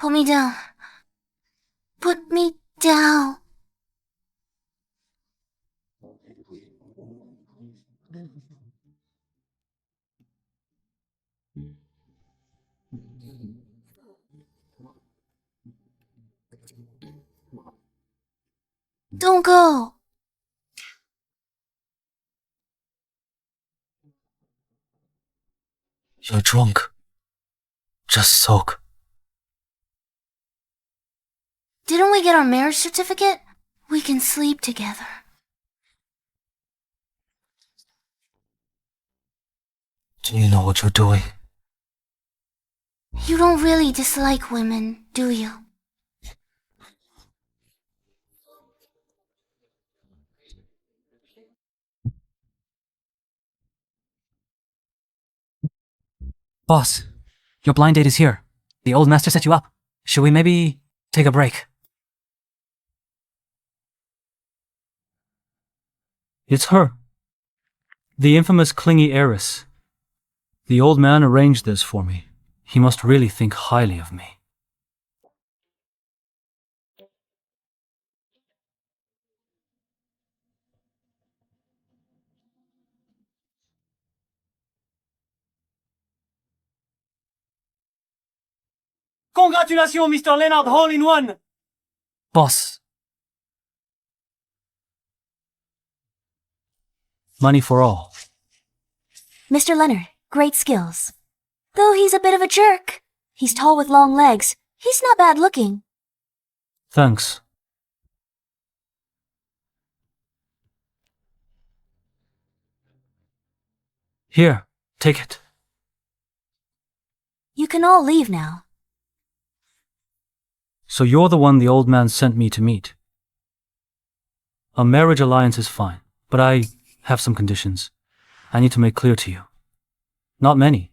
Put me down. Put me down. Don't go. You're drunk. Just soak. Didn't we get our marriage certificate? We can sleep together. Do you know what you're doing? You don't really dislike women, do you? Boss, your blind date is here. The old master set you up. Should we maybe take a break? It's her. The infamous clingy heiress. The old man arranged this for me. He must really think highly of me. Congratulations, Mr. Leonard, hole-in-one! Boss. Money for all. Mr. Leonard, great skills. Though he's a bit of a jerk. He's tall with long legs. He's not bad looking. Thanks. Here, take it. You can all leave now. So you're the one the old man sent me to meet. A marriage alliance is fine, but I have some conditions I need to make clear to you. Not many.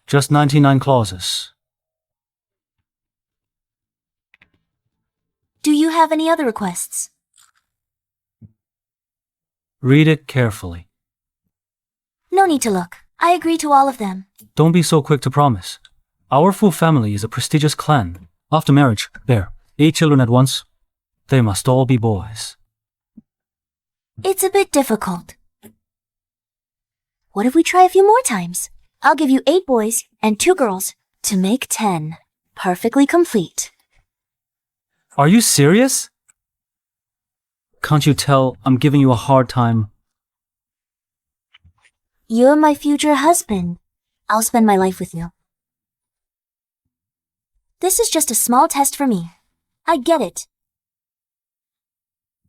Just 99 clauses. Do you have any other requests? Read it carefully. No need to look. I agree to all of them. Don't be so quick to promise. Our full family is a prestigious clan. After marriage, there, 8 children at once. They must all be boys. It's a bit difficult. What if we try a few more times? I'll give you 8 boys and 2 girls to make 10. Perfectly complete. Are you serious? Can't you tell I'm giving you a hard time? You're my future husband. I'll spend my life with you. This is just a small test for me. I get it.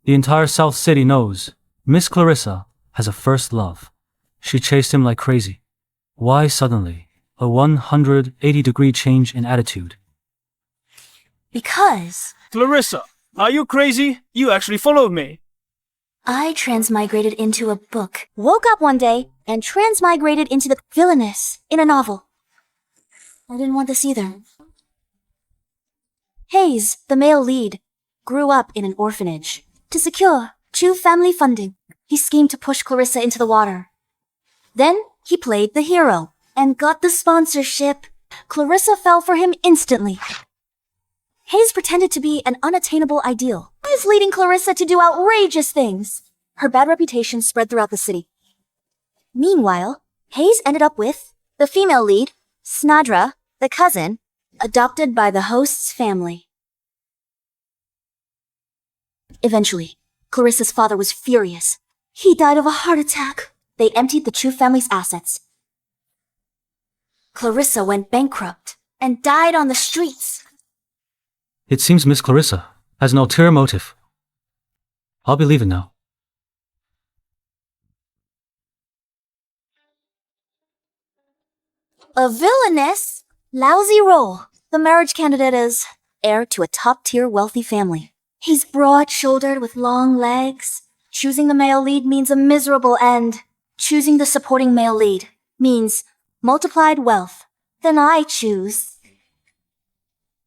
The entire South City knows Miss Clarissa has a first love. She chased him like crazy. Why suddenly a 180-degree change in attitude? Because Clarissa, are you crazy? You actually followed me. I transmigrated into a book, woke up one day, and transmigrated into the villainess in a novel. I didn't want this either. Hayes, the male lead, grew up in an orphanage. To secure true family funding, he schemed to push Clarissa into the water. Then he played the hero and got the sponsorship. Clarissa fell for him instantly. Hayes pretended to be an unattainable ideal. He is leading Clarissa to do outrageous things. Her bad reputation spread throughout the city. Meanwhile, Hayes ended up with the female lead, Snadra, the cousin, adopted by the host's family. Eventually, Clarissa's father was furious. He died of a heart attack. They emptied the True family's assets. Clarissa went bankrupt and died on the streets. It seems Miss Clarissa has an ulterior motive. I'll be leaving now. A villainess? Lousy role. The marriage candidate is heir to a top-tier wealthy family. He's broad-shouldered with long legs. Choosing the male lead means a miserable end. Choosing the supporting male lead means multiplied wealth. Then I choose.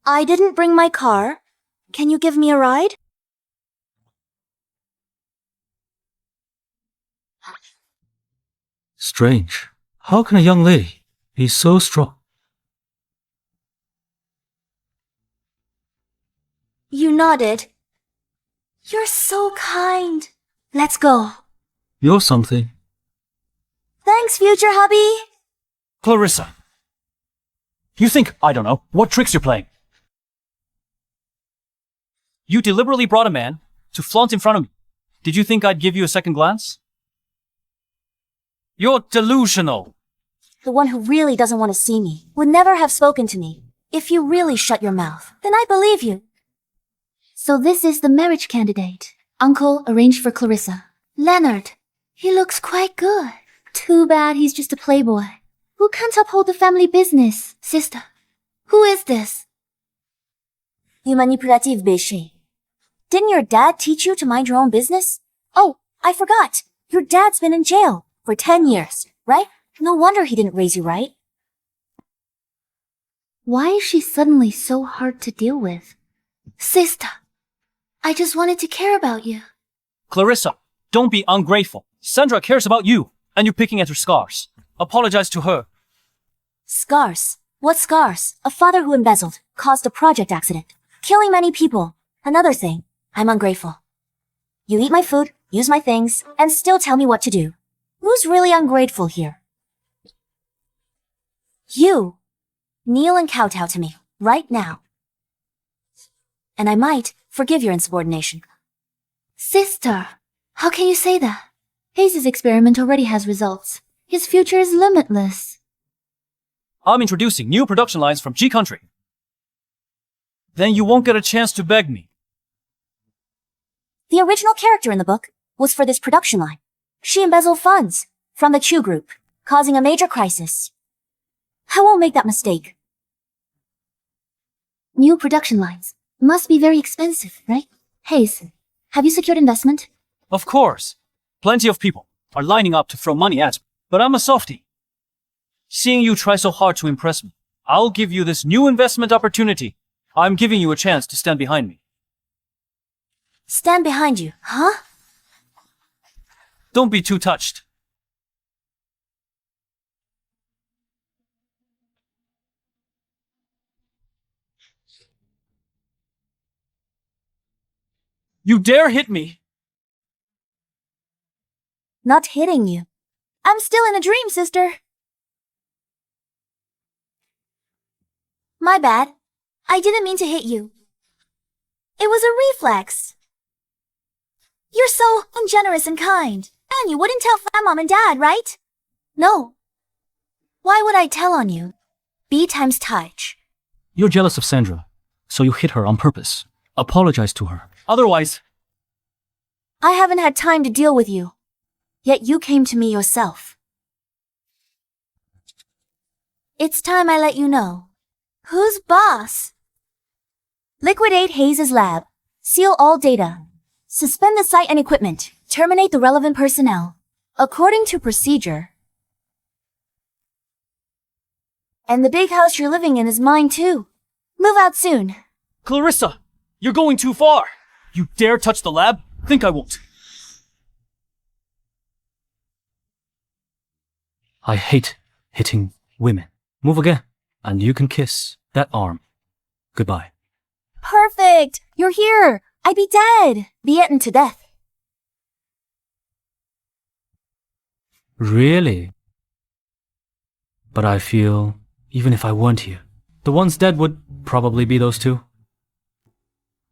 I didn't bring my car. Can you give me a ride? Strange. How can a young lady be so strong? You nodded. You're so kind. Let's go. You're something. Thanks, future hubby. Clarissa. You think I don't know what tricks you're playing. You deliberately brought a man to flaunt in front of me. Did you think I'd give you a second glance? You're delusional. The one who really doesn't want to see me would never have spoken to me. If you really shut your mouth, then I believe you. So this is the marriage candidate. Uncle arranged for Clarissa. Leonard. He looks quite good. Too bad he's just a playboy who can't uphold the family business. Sister, who is this? You manipulative biche. Didn't your dad teach you to mind your own business? Oh, I forgot. Your dad's been in jail for 10 years, right? No wonder he didn't raise you right. Why is she suddenly so hard to deal with? Sister, I just wanted to care about you. Clarissa, don't be ungrateful. Sandra cares about you, and you're picking at her scars. Apologize to her. Scars? What scars? A father who embezzled, caused a project accident, killing many people. Another thing, I'm ungrateful. You eat my food, use my things, and still tell me what to do. Who's really ungrateful here? You. Kneel and kowtow to me, right now. And I might forgive your insubordination. Sister, how can you say that? Hayes' experiment already has results. His future is limitless. I'm introducing new production lines from G Country. Then you won't get a chance to beg me. The original character in the book was for this production line. She embezzled funds from the Chu group, causing a major crisis. I won't make that mistake. New production lines must be very expensive, right? Hayes, have you secured investment? Of course. Plenty of people are lining up to throw money at me, but I'm a softie. Seeing you try so hard to impress me, I'll give you this new investment opportunity. I'm giving you a chance to stand behind me. Stand behind you, huh? Don't be too touched. You dare hit me? Not hitting you. I'm still in a dream, sister. My bad. I didn't mean to hit you. It was a reflex. You're so ungenerous and kind. And you wouldn't tell my mom and dad, right? No. Why would I tell on you? B times touch. You're jealous of Sandra, so you hit her on purpose. Apologize to her. Otherwise, I haven't had time to deal with you. Yet you came to me yourself. It's time I let you know. Who's boss? Liquidate Hayes' lab. Seal all data. Suspend the site and equipment. Terminate the relevant personnel. According to procedure. And the big house you're living in is mine too. Move out soon. Clarissa, you're going too far. You dare touch the lab? Think I won't. I hate hitting women. Move again, and you can kiss that arm. Goodbye. Perfect! You're here! I'd be dead! Beaten to death. Really? But I feel, even if I weren't here, the ones dead would probably be those two.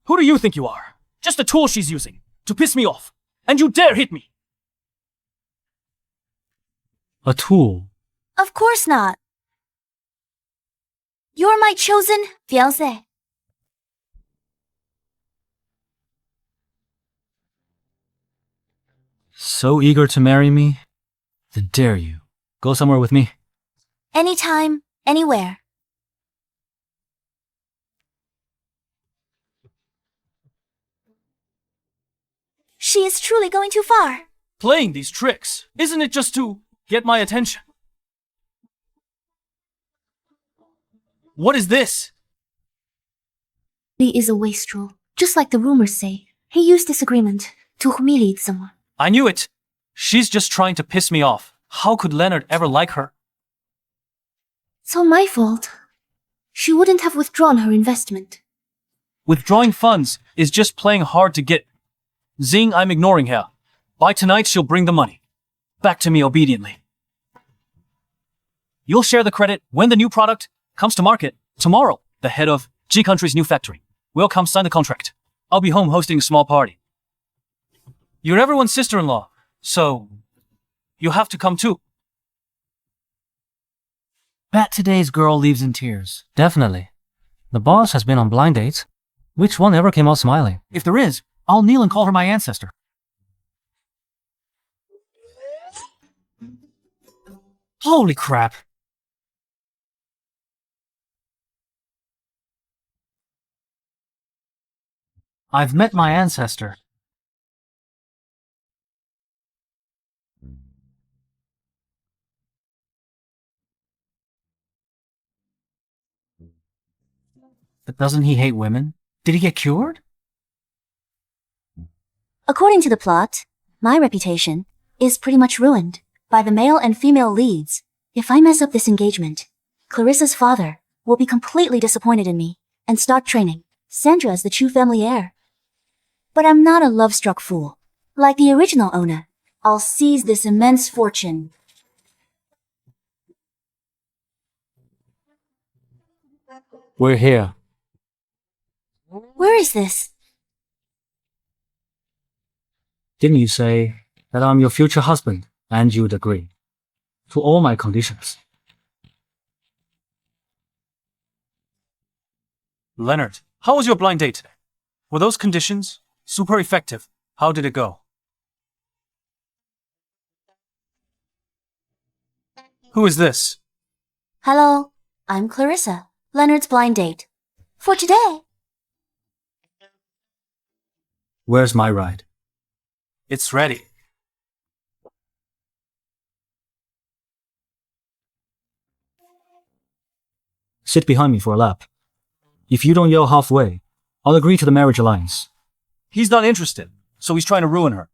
Who do you think you are? Just a tool she's using to piss me off. And you dare hit me! A tool? Of course not. You're my chosen fiancé. So eager to marry me? Then dare you. Go somewhere with me. Anytime, anywhere. She is truly going too far. Playing these tricks, isn't it just to get my attention? What is this? He is a wastrel, just like the rumors say. He used disagreement to humiliate someone. I knew it. She's just trying to piss me off. How could Leonard ever like her? It's all my fault. She wouldn't have withdrawn her investment. Withdrawing funds is just playing hard to get. Zing, I'm ignoring her. By tonight, she'll bring the money back to me obediently. You'll share the credit when the new product comes to market. Tomorrow, the head of G Country's new factory will come sign the contract. I'll be home hosting a small party. You're everyone's sister-in-law, so you'll have to come too. Bet today's girl leaves in tears. Definitely. The boss has been on blind dates. Which one ever came out smiling? If there is, I'll kneel and call her my ancestor. Holy crap. I've met my ancestor. But doesn't he hate women? Did he get cured? According to the plot, my reputation is pretty much ruined by the male and female leads. If I mess up this engagement, Clarissa's father will be completely disappointed in me and start training Sandra as the true family heir. But I'm not a love-struck fool. Like the original owner, I'll seize this immense fortune. We're here. Where is this? Didn't you say that I'm your future husband and you'd agree to all my conditions? Leonard, how was your blind date today? Were those conditions super effective? How did it go? Who is this? Hello, I'm Clarissa, Leonard's blind date. For today. Where's my ride? It's ready. Sit behind me for a lap. If you don't yell halfway, I'll agree to the marriage alliance. He's not interested, so he's trying to ruin her.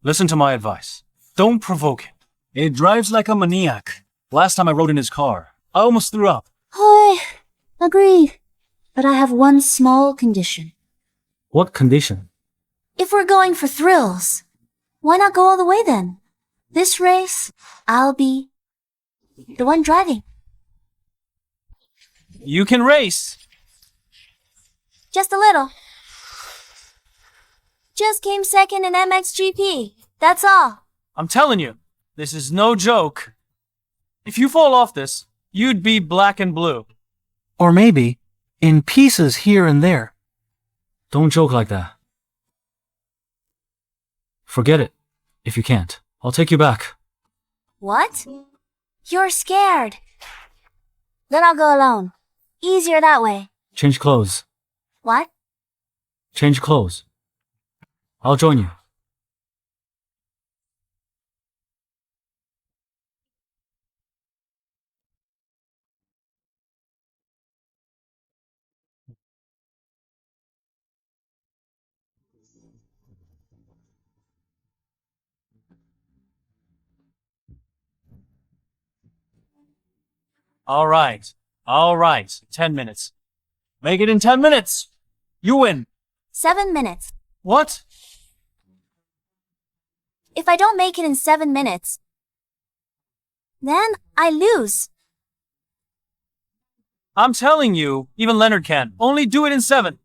Listen to my advice. Don't provoke him. It drives like a maniac. Last time I rode in his car, I almost threw up. I agree. But I have one small condition. What condition? If we're going for thrills, why not go all the way then? This race, I'll be the one driving. You can race. Just a little. Just came second in MXGP. That's all. I'm telling you, this is no joke. If you fall off this, you'd be black and blue. Or maybe in pieces here and there. Don't joke like that. Forget it, if you can't. I'll take you back. What? You're scared. Then I'll go alone. Easier that way. Change clothes. What? Change clothes. I'll join you. All right. 10 minutes. Make it in 10 minutes. You win. 7 minutes. What? If I don't make it in 7 minutes, then I lose. I'm telling you, even Leonard can. Only do it in 7.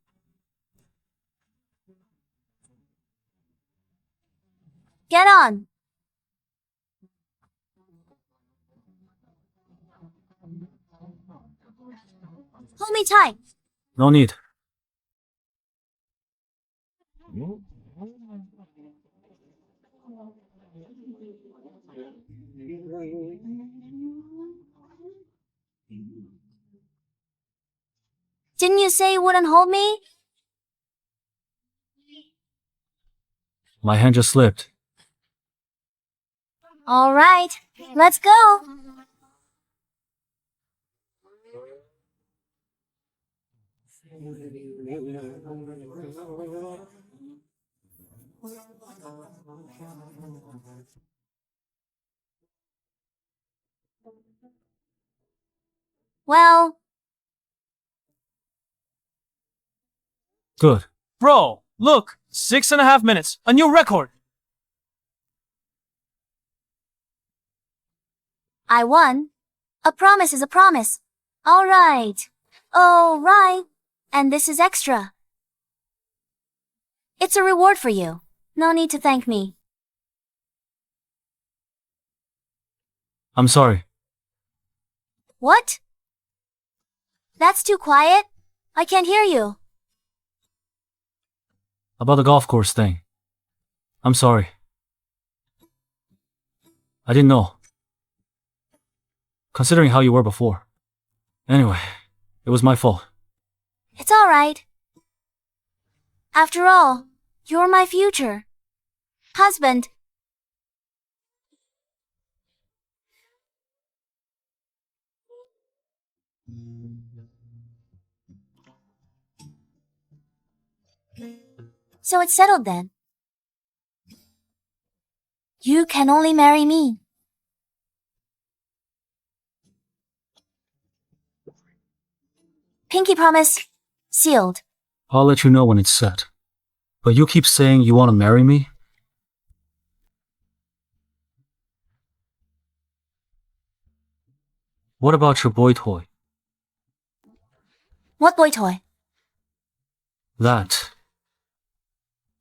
Get on. Hold me tight. No need. Didn't you say you wouldn't hold me? My hand just slipped. All right, let's go. Well, Good. Bro, look, 6.5 minutes, a new record. I won. A promise is a promise. All right. Oh, right. And this is extra. It's a reward for you. No need to thank me. I'm sorry. What? That's too quiet. I can't hear you. About the golf course thing. I'm sorry. I didn't know. Considering how you were before. Anyway, it was my fault. It's all right. After all, you're my future husband. So it's settled then. You can only marry me. Pinky promise. Sealed. I'll let you know when it's set. But you keep saying you want to marry me? What about your boy toy? What boy toy? That.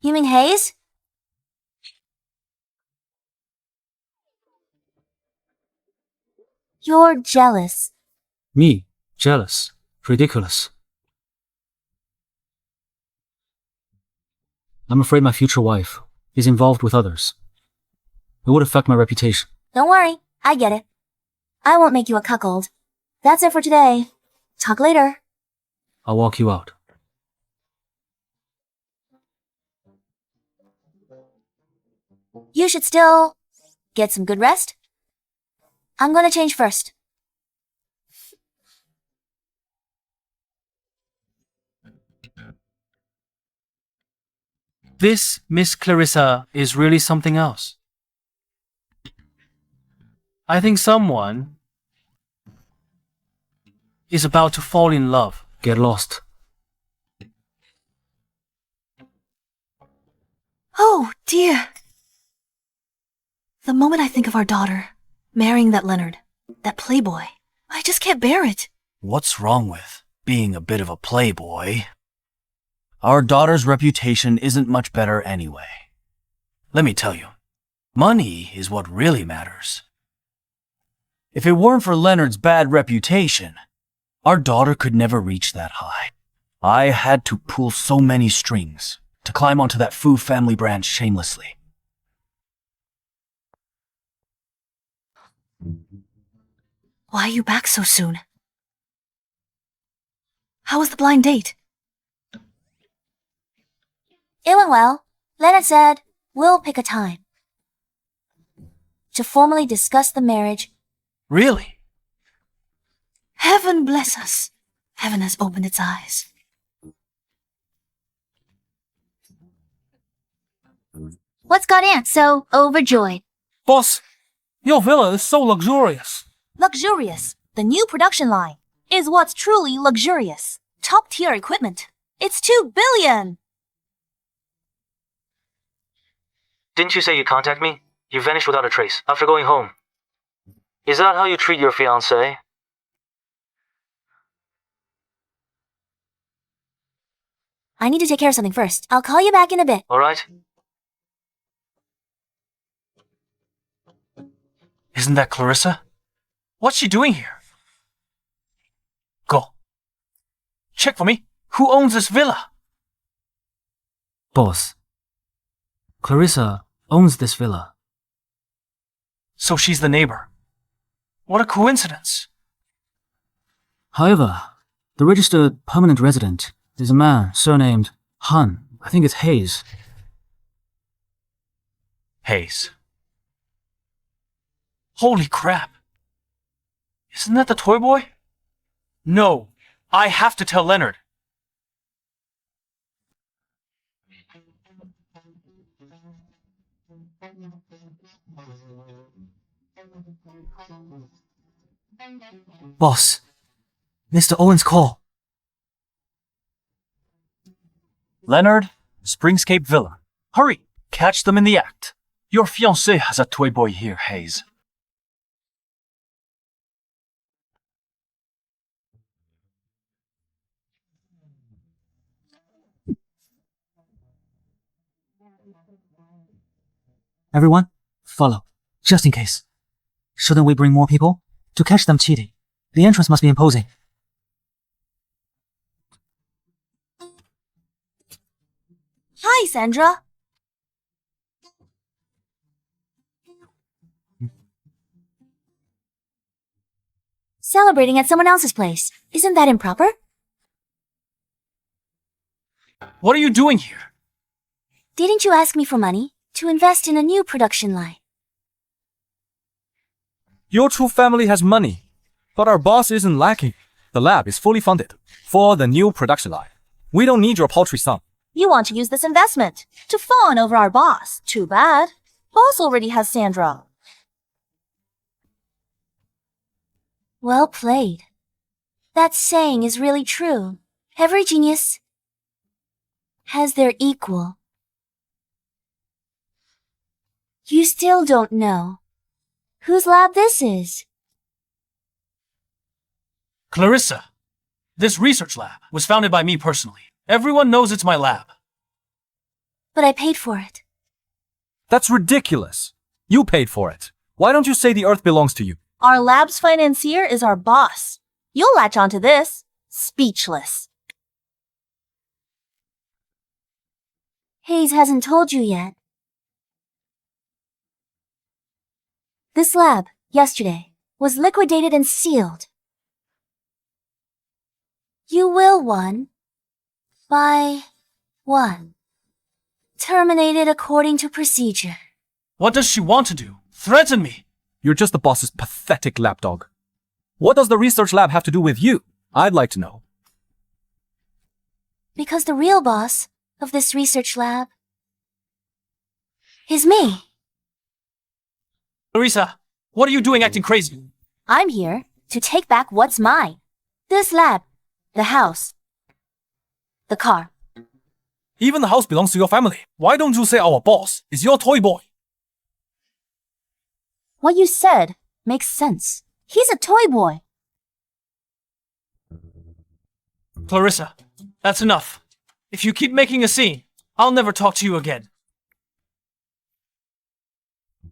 You mean Hayes? You're jealous. Me. Jealous. Ridiculous. I'm afraid my future wife is involved with others. It would affect my reputation. Don't worry, I get it. I won't make you a cuckold. That's it for today. Talk later. I'll walk you out. You should still get some good rest. I'm gonna change first. This Miss Clarissa is really something else. I think someone is about to fall in love. Get lost. Oh, dear. The moment I think of our daughter marrying that Leonard, that playboy, I just can't bear it. What's wrong with being a bit of a playboy? Our daughter's reputation isn't much better anyway. Let me tell you, money is what really matters. If it weren't for Leonard's bad reputation, our daughter could never reach that high. I had to pull so many strings to climb onto that Fu family branch shamelessly. Why are you back so soon? How was the blind date? It went well. Leonard said, we'll pick a time to formally discuss the marriage. Really? Heaven bless us. Heaven has opened its eyes. What's got Aunt so overjoyed? Boss, your villa is so luxurious. Luxurious, the new production line, is what's truly luxurious. Top-tier equipment. It's 2 billion! Didn't you say you'd contact me? You vanished without a trace, after going home. Is that how you treat your fiancé? I need to take care of something first. I'll call you back in a bit. Alright? Isn't that Clarissa? What's she doing here? Go. Check for me. Who owns this villa? Boss. Clarissa owns this villa. So she's the neighbor. What a coincidence. However, the registered permanent resident is a man surnamed Han. I think it's Hayes. Hayes. Holy crap. Isn't that the toy boy? No, I have to tell Leonard. Boss, Mr. Owen's call. Leonard, Springscape Villa. Hurry, catch them in the act. Your fiancé has a toy boy here, Hayes. Everyone, follow, just in case. Shouldn't we bring more people? To catch them cheating, the entrance must be imposing. Hi, Sandra. Celebrating at someone else's place. Isn't that improper? What are you doing here? Didn't you ask me for money to invest in a new production line? Your true family has money, but our boss isn't lacking. The lab is fully funded for the new production line. We don't need your paltry sum. You want to use this investment to fawn over our boss. Too bad. Boss already has Sandra. Well played. That saying is really true. Every genius has their equal. You still don't know whose lab this is. Clarissa, this research lab was founded by me personally. Everyone knows it's my lab. But I paid for it. That's ridiculous. You paid for it. Why don't you say the Earth belongs to you? Our lab's financier is our boss. You'll latch onto this. Speechless. Hayes hasn't told you yet. This lab, yesterday, was liquidated and sealed. You will one by one. Terminated according to procedure. What does she want to do? Threaten me? You're just the boss's pathetic lapdog. What does the research lab have to do with you? I'd like to know. Because the real boss of this research lab is me. Clarissa, what are you doing acting crazy? I'm here to take back what's mine. This lab, the house, the car. Even the house belongs to your family. Why don't you say our boss is your toy boy? What you said makes sense. He's a toy boy. Clarissa, that's enough. If you keep making a scene, I'll never talk to you again.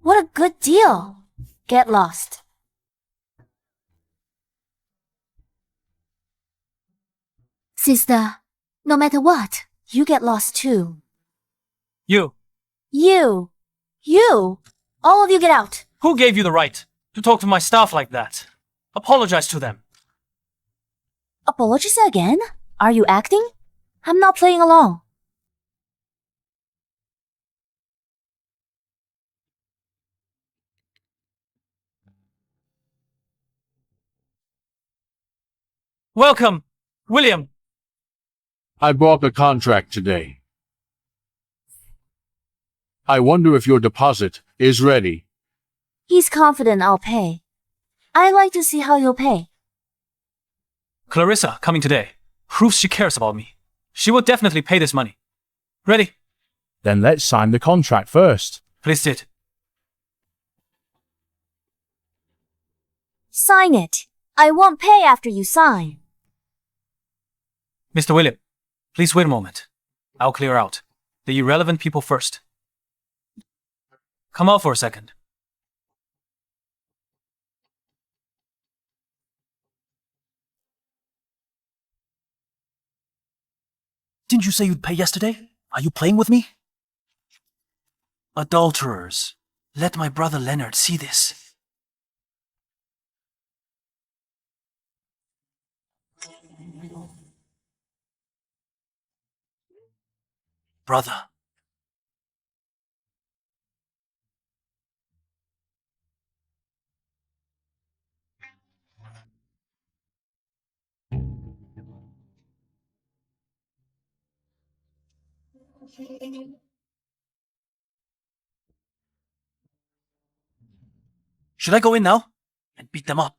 What a good deal. Get lost. Sister, no matter what, you get lost too. You, You. All of you get out. who gave you the right to talk to my staff like that? Apologize to them. Apologize again? Are you acting? I'm not playing along. Welcome, William. I bought the contract today. I wonder if your deposit is ready. He's confident I'll pay. I'd like to see how you'll pay. Clarissa, coming today, proves she cares about me. She will definitely pay this money. Ready? Then let's sign the contract first. Please sit. Sign it. I won't pay after you sign. Mr. William, please wait a moment. I'll clear out the irrelevant people first. Come out for a second. Didn't you say you'd pay yesterday? Are you playing with me? Adulterers, let my brother Leonard see this. Brother. Should I go in now and beat them up?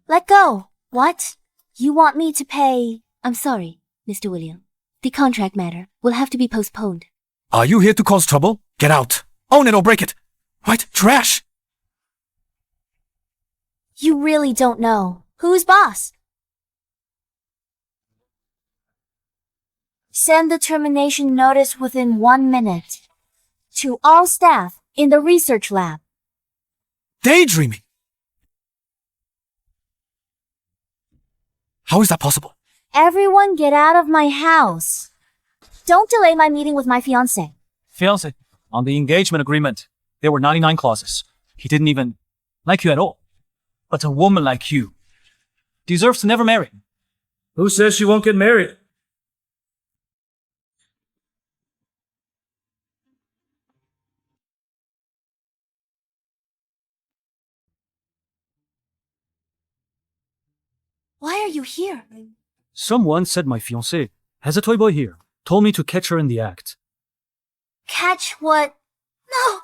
Let go. What? You want me to pay? I'm sorry, Mr. William. The contract matter will have to be postponed. Are you here to cause trouble? Get out. Own it or break it. Right? Trash! You really don't know. Who's boss? Send the termination notice within 1 minute. To all staff in the research lab. Daydreaming! How is that possible? Everyone get out of my house. Don't delay my meeting with my fiancé. Fiancé, on the engagement agreement, there were 99 clauses. He didn't even like you at all. But a woman like you deserves to never marry. Who says she won't get married? Why are you here? Someone said my fiancée has a toy boy here. Told me to catch her in the act. Catch what? No!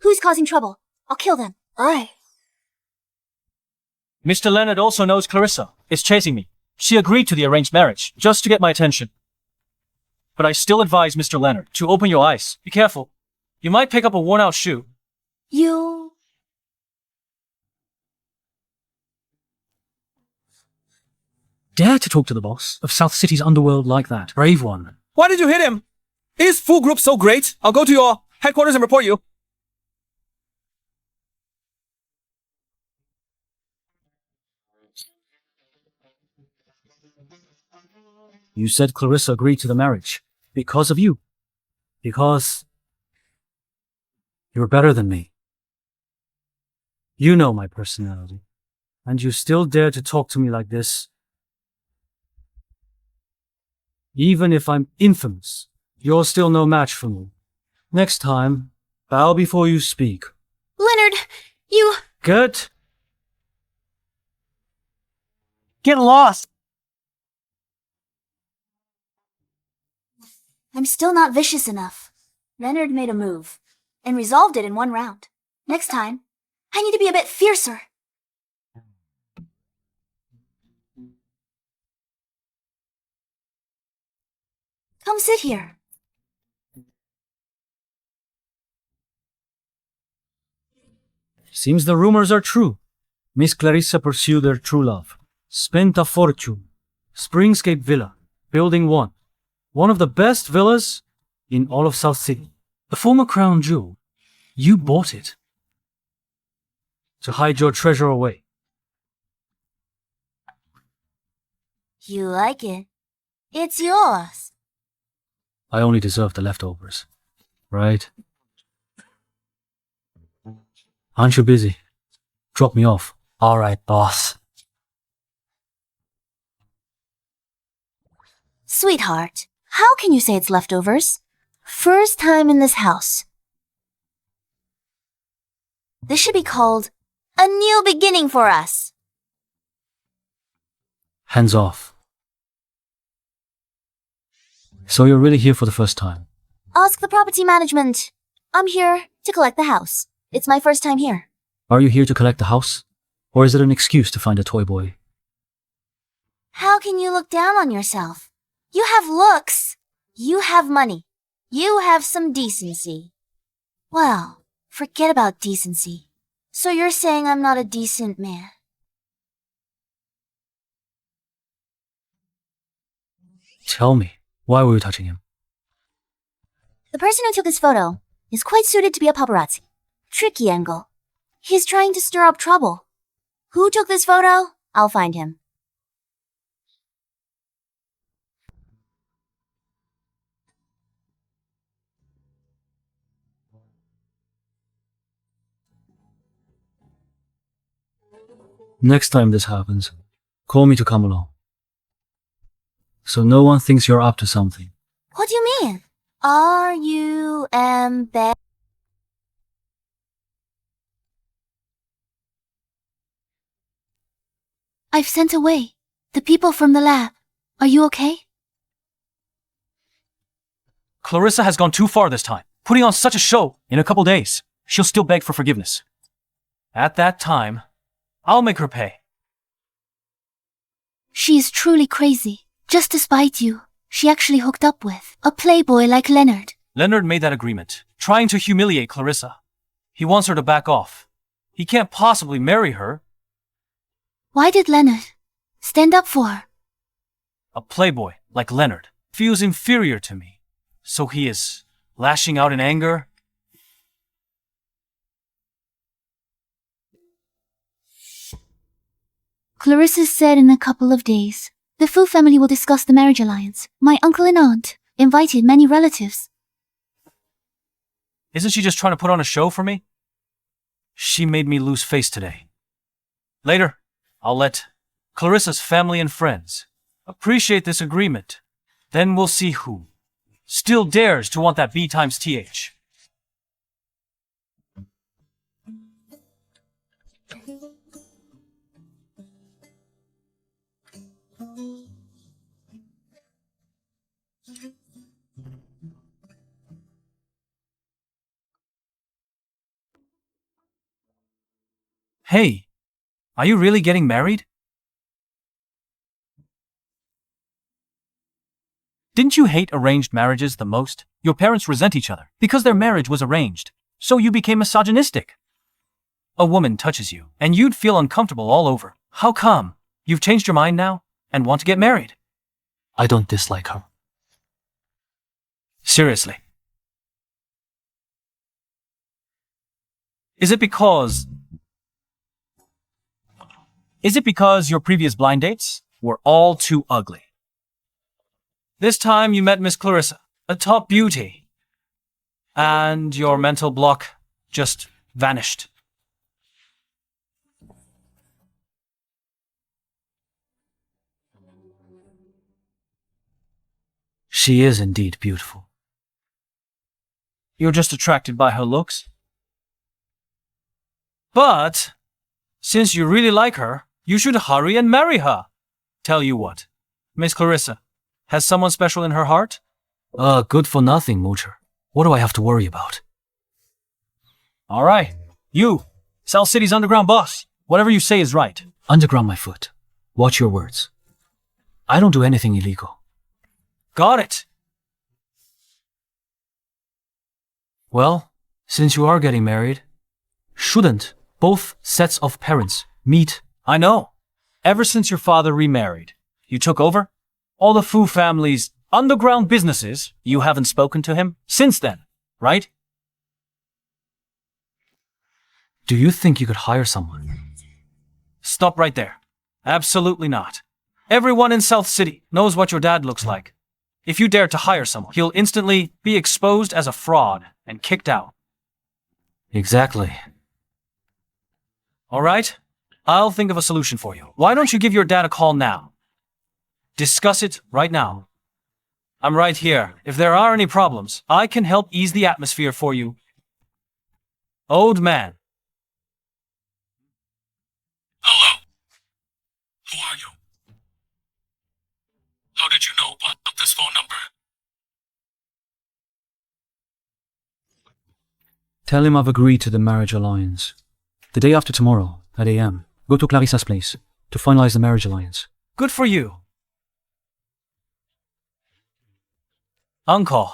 Who's causing trouble? I'll kill them. Mr. Leonard also knows Clarissa is chasing me. She agreed to the arranged marriage just to get my attention. But I still advise Mr. Leonard to open your eyes. Be careful. You might pick up a worn-out shoe. You... Dare to talk to the boss of South City's underworld like that. Brave one. Why did you hit him? Is full group so great? I'll go to your headquarters and report you. You said Clarissa agreed to the marriage. Because of you. Because you're better than me. You know my personality. And you still dare to talk to me like this. Even if I'm infamous, you're still no match for me. Next time, bow before you speak. Leonard, you... Get lost! I'm still not vicious enough. Leonard made a move, and resolved it in 1 round. Next time, I need to be a bit fiercer. Come sit here. Seems the rumors are true. Miss Clarissa pursued her true love. Spent a fortune. Springscape Villa, Building 1. One of the best villas in all of South City. The former crown jewel. You bought it. To hide your treasure away. You like it. It's yours. I only deserve the leftovers. Right? Aren't you busy? Drop me off. All right, boss. Sweetheart, how can you say it's leftovers? First time in this house. This should be called a new beginning for us. Hands off. So you're really here for the first time? Ask the property management. I'm here to collect the house. It's my first time here. Are you here to collect the house? Or is it an excuse to find a toy boy? How can you look down on yourself? You have looks. You have money. You have some decency. Well, forget about decency. So you're saying I'm not a decent man? Tell me, why were you touching him? The person who took this photo is quite suited to be a paparazzi. Tricky angle. He's trying to stir up trouble. Who took this photo? I'll find him. Next time this happens, call me to come along. So no one thinks you're up to something. What do you mean? R-U-M-B... I've sent away the people from the lab. Are you okay? Clarissa has gone too far this time, putting on such a show. In a couple days, she'll still beg for forgiveness. At that time, I'll make her pay. She is truly crazy. Just to spite you, she actually hooked up with a playboy like Leonard. Leonard made that agreement, trying to humiliate Clarissa. He wants her to back off. He can't possibly marry her. Why did Leonard stand up for her? A playboy like Leonard feels inferior to me, so he is lashing out in anger. Clarissa said in a couple of days, the Fu family will discuss the marriage alliance. My uncle and aunt invited many relatives. Isn't she just trying to put on a show for me? She made me lose face today. Later, I'll let Clarissa's family and friends appreciate this agreement. Then we'll see who still dares to want that B times TH. Hey, are you really getting married? Didn't you hate arranged marriages the most? Your parents resent each other because their marriage was arranged, so you became misogynistic. A woman touches you, and you'd feel uncomfortable all over. How come? You've changed your mind now and want to get married? I don't dislike her. Seriously. Is it because your previous blind dates were all too ugly? This time you met Miss Clarissa, a top beauty, and your mental block just vanished. She is indeed beautiful. You're just attracted by her looks? But since you really like her, you should hurry and marry her. Tell you what, Miss Clarissa has someone special in her heart? Good for nothing, Moocher. What do I have to worry about? All right, you, South City's underground boss. Whatever you say is right. Underground my foot. Watch your words. I don't do anything illegal. Got it. Well, since you are getting married, shouldn't both sets of parents meet? I know. Ever since your father remarried, you took over all the Fu family's underground businesses. You haven't spoken to him since then, right? Do you think you could hire someone? Stop right there. Absolutely not. Everyone in South City knows what your dad looks like. If you dare to hire someone, he'll instantly be exposed as a fraud and kicked out. Exactly. All right, I'll think of a solution for you. Why don't you give your dad a call now? Discuss it right now. I'm right here. If there are any problems, I can help ease the atmosphere for you. Old man. Hello? Who are you? How did you know about this phone number? Tell him I've agreed to the marriage alliance. The day after tomorrow, at AM, go to Clarissa's place to finalize the marriage alliance. Good for you. Uncle,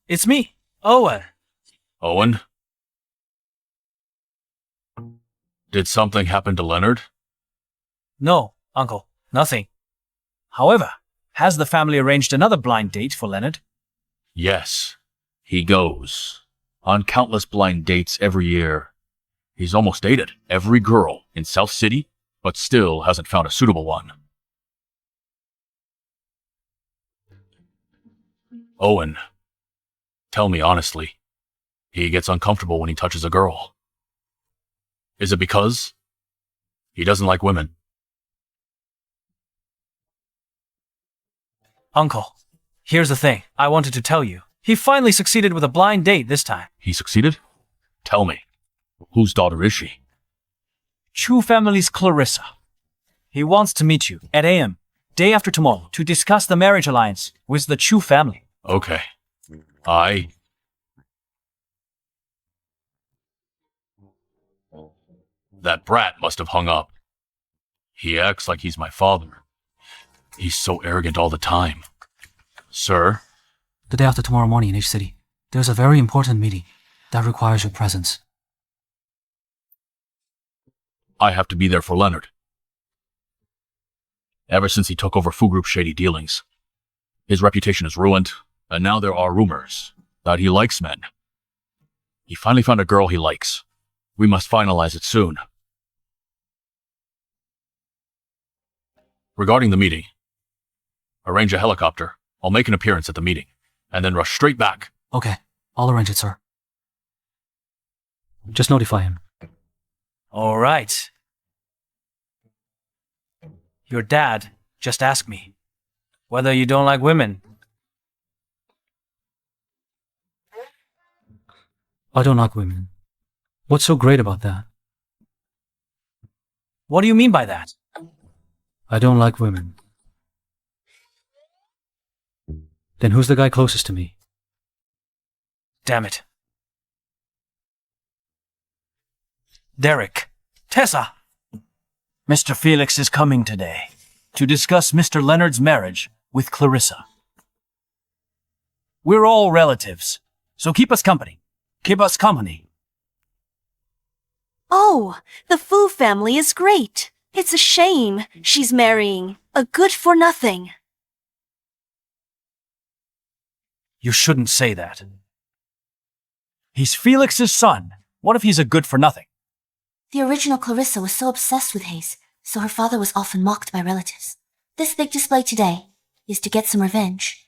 it's me, Owen. Owen? Did something happen to Leonard? No, Uncle, nothing. However, has the family arranged another blind date for Leonard? Yes. He goes on countless blind dates every year. He's almost dated every girl in South City, but still hasn't found a suitable one. Owen, tell me honestly, he gets uncomfortable when he touches a girl. Is it because he doesn't like women? Uncle, here's the thing I wanted to tell you. He finally succeeded with a blind date this time. He succeeded? Tell me, whose daughter is she? Chu family's Clarissa. He wants to meet you at AM, day after tomorrow, to discuss the marriage alliance with the Chu family. Okay. That brat must have hung up. He acts like he's my father. He's so arrogant all the time. Sir? The day after tomorrow morning in each city, there's a very important meeting that requires your presence. I have to be there for Leonard. Ever since he took over Fu Group's shady dealings, his reputation is ruined, and now there are rumors that he likes men. He finally found a girl he likes. We must finalize it soon. Regarding the meeting, arrange a helicopter. I'll make an appearance at the meeting, and then rush straight back. Okay, I'll arrange it, sir. Just notify him. All right. Your dad just asked me whether you don't like women. I don't like women. What's so great about that? What do you mean by that? I don't like women. Then who's the guy closest to me? Damn it. Derek. Tessa. Mr. Felix is coming today to discuss Mr. Leonard's marriage with Clarissa. We're all relatives, so keep us company. Keep us company. Oh, the Fu family is great. It's a shame she's marrying a good-for-nothing. You shouldn't say that. He's Felix's son. What if he's a good-for-nothing? The original Clarissa was so obsessed with Hayes, so her father was often mocked by relatives. This big display today is to get some revenge.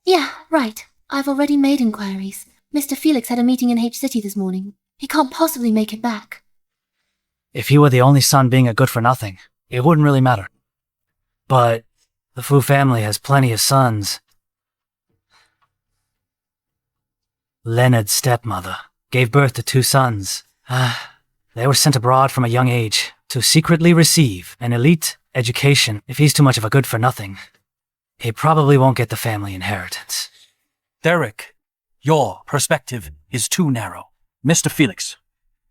Yeah, right. I've already made inquiries. Mr. Felix had a meeting in H City this morning. He can't possibly make it back. If he were the only son being a good-for-nothing, it wouldn't really matter. But the Fu family has plenty of sons. Leonard's stepmother gave birth to 2 sons. They were sent abroad from a young age to secretly receive an elite education. If he's too much of a good-for-nothing, he probably won't get the family inheritance. Derek, your perspective is too narrow. Mr. Felix,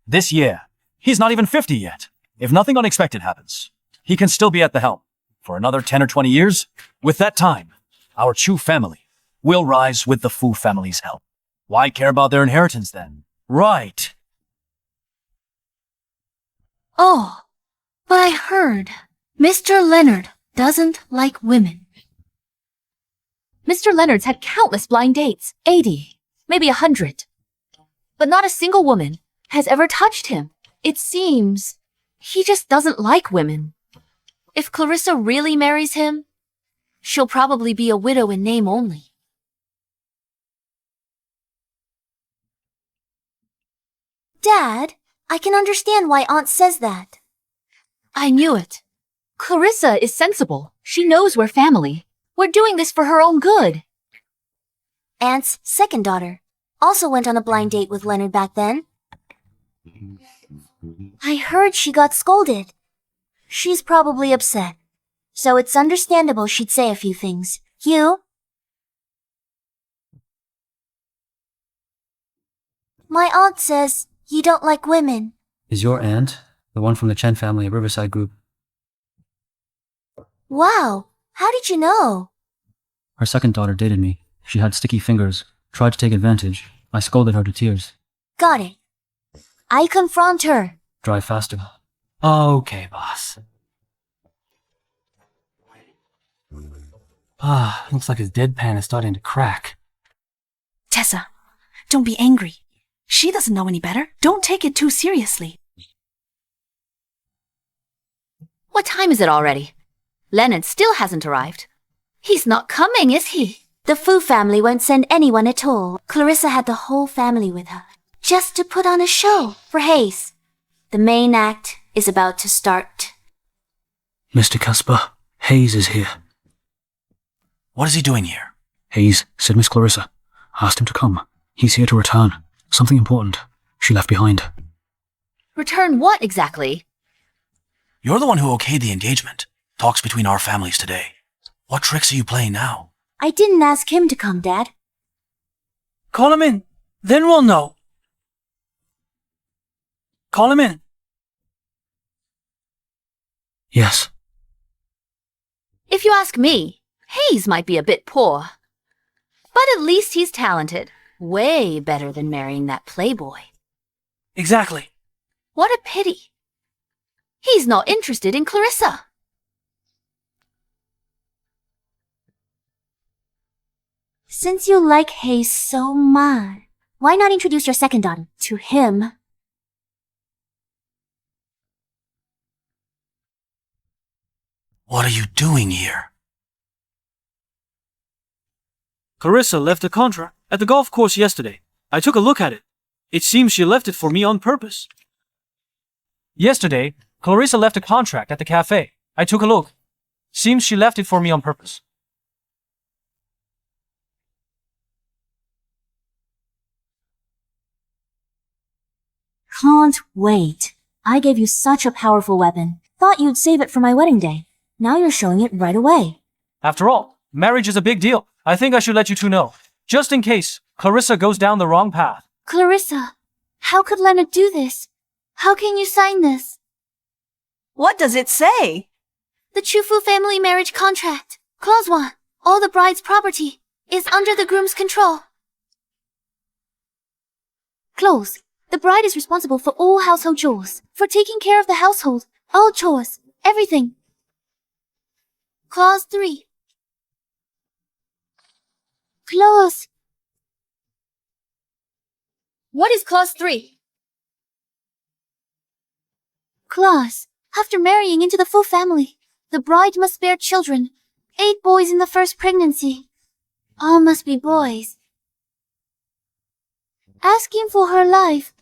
this year, he's not even 50 yet. If nothing unexpected happens, he can still be at the helm for another 10 or 20 years. With that time, our Chu family will rise with the Fu family's help. Why care about their inheritance then? Right. Oh, but I heard Mr. Leonard doesn't like women. Mr. Leonard's had countless blind dates, 80, maybe 100. But not a single woman has ever touched him. It seems he just doesn't like women. If Clarissa really marries him, she'll probably be a widow in name only. Dad, I can understand why Aunt says that. I knew it. Clarissa is sensible. She knows we're family. We're doing this for her own good. Aunt's second daughter also went on a blind date with Leonard back then. I heard she got scolded. She's probably upset, so it's understandable she'd say a few things. You? My aunt says you don't like women. Is your aunt the one from the Chen family at Riverside Group? Wow, how did you know? Her second daughter dated me. She had sticky fingers, tried to take advantage. I scolded her to tears. Got it. I confront her. Drive faster. Okay, boss. Looks like his deadpan is starting to crack. Tessa, don't be angry. She doesn't know any better. Don't take it too seriously. What time is it already? Leonard still hasn't arrived. He's not coming, is he? The Fu family won't send anyone at all. Clarissa had the whole family with her, just to put on a show for Hayes. The main act is about to start. Mr. Casper, Hayes is here. What is he doing here? Hayes said Miss Clarissa asked him to come. He's here to return. Something important she left behind. Return what exactly? You're the one who okayed the engagement. Talks between our families today. What tricks are you playing now? I didn't ask him to come, Dad. Call him in. Then we'll know. Call him in. Yes. If you ask me, Hayes might be a bit poor. But at least he's talented. Way better than marrying that playboy. Exactly. What a pity. He's not interested in Clarissa. Since you like Hayes so much, why not introduce your second daughter to him? What are you doing here? Clarissa left a contract at the golf course yesterday. I took a look at it. It seems she left it for me on purpose. Yesterday, Clarissa left a contract at the cafe. I took a look. Seems she left it for me on purpose. Can't wait. I gave you such a powerful weapon. Thought you'd save it for my wedding day. Now you're showing it right away. After all, marriage is a big deal. I think I should let you two know. Just in case Clarissa goes down the wrong path. Clarissa, how could Leonard do this? How can you sign this? What does it say? The Chufu family marriage contract. Clause 1. All the bride's property is under the groom's control. Clause. The bride is responsible for all household chores, for taking care of the household, all chores, everything. Clause 3. Clause. What is clause 3? Clause. After marrying into the full family, the bride must bear children. 8 boys in the first pregnancy. All must be boys. Asking for her life.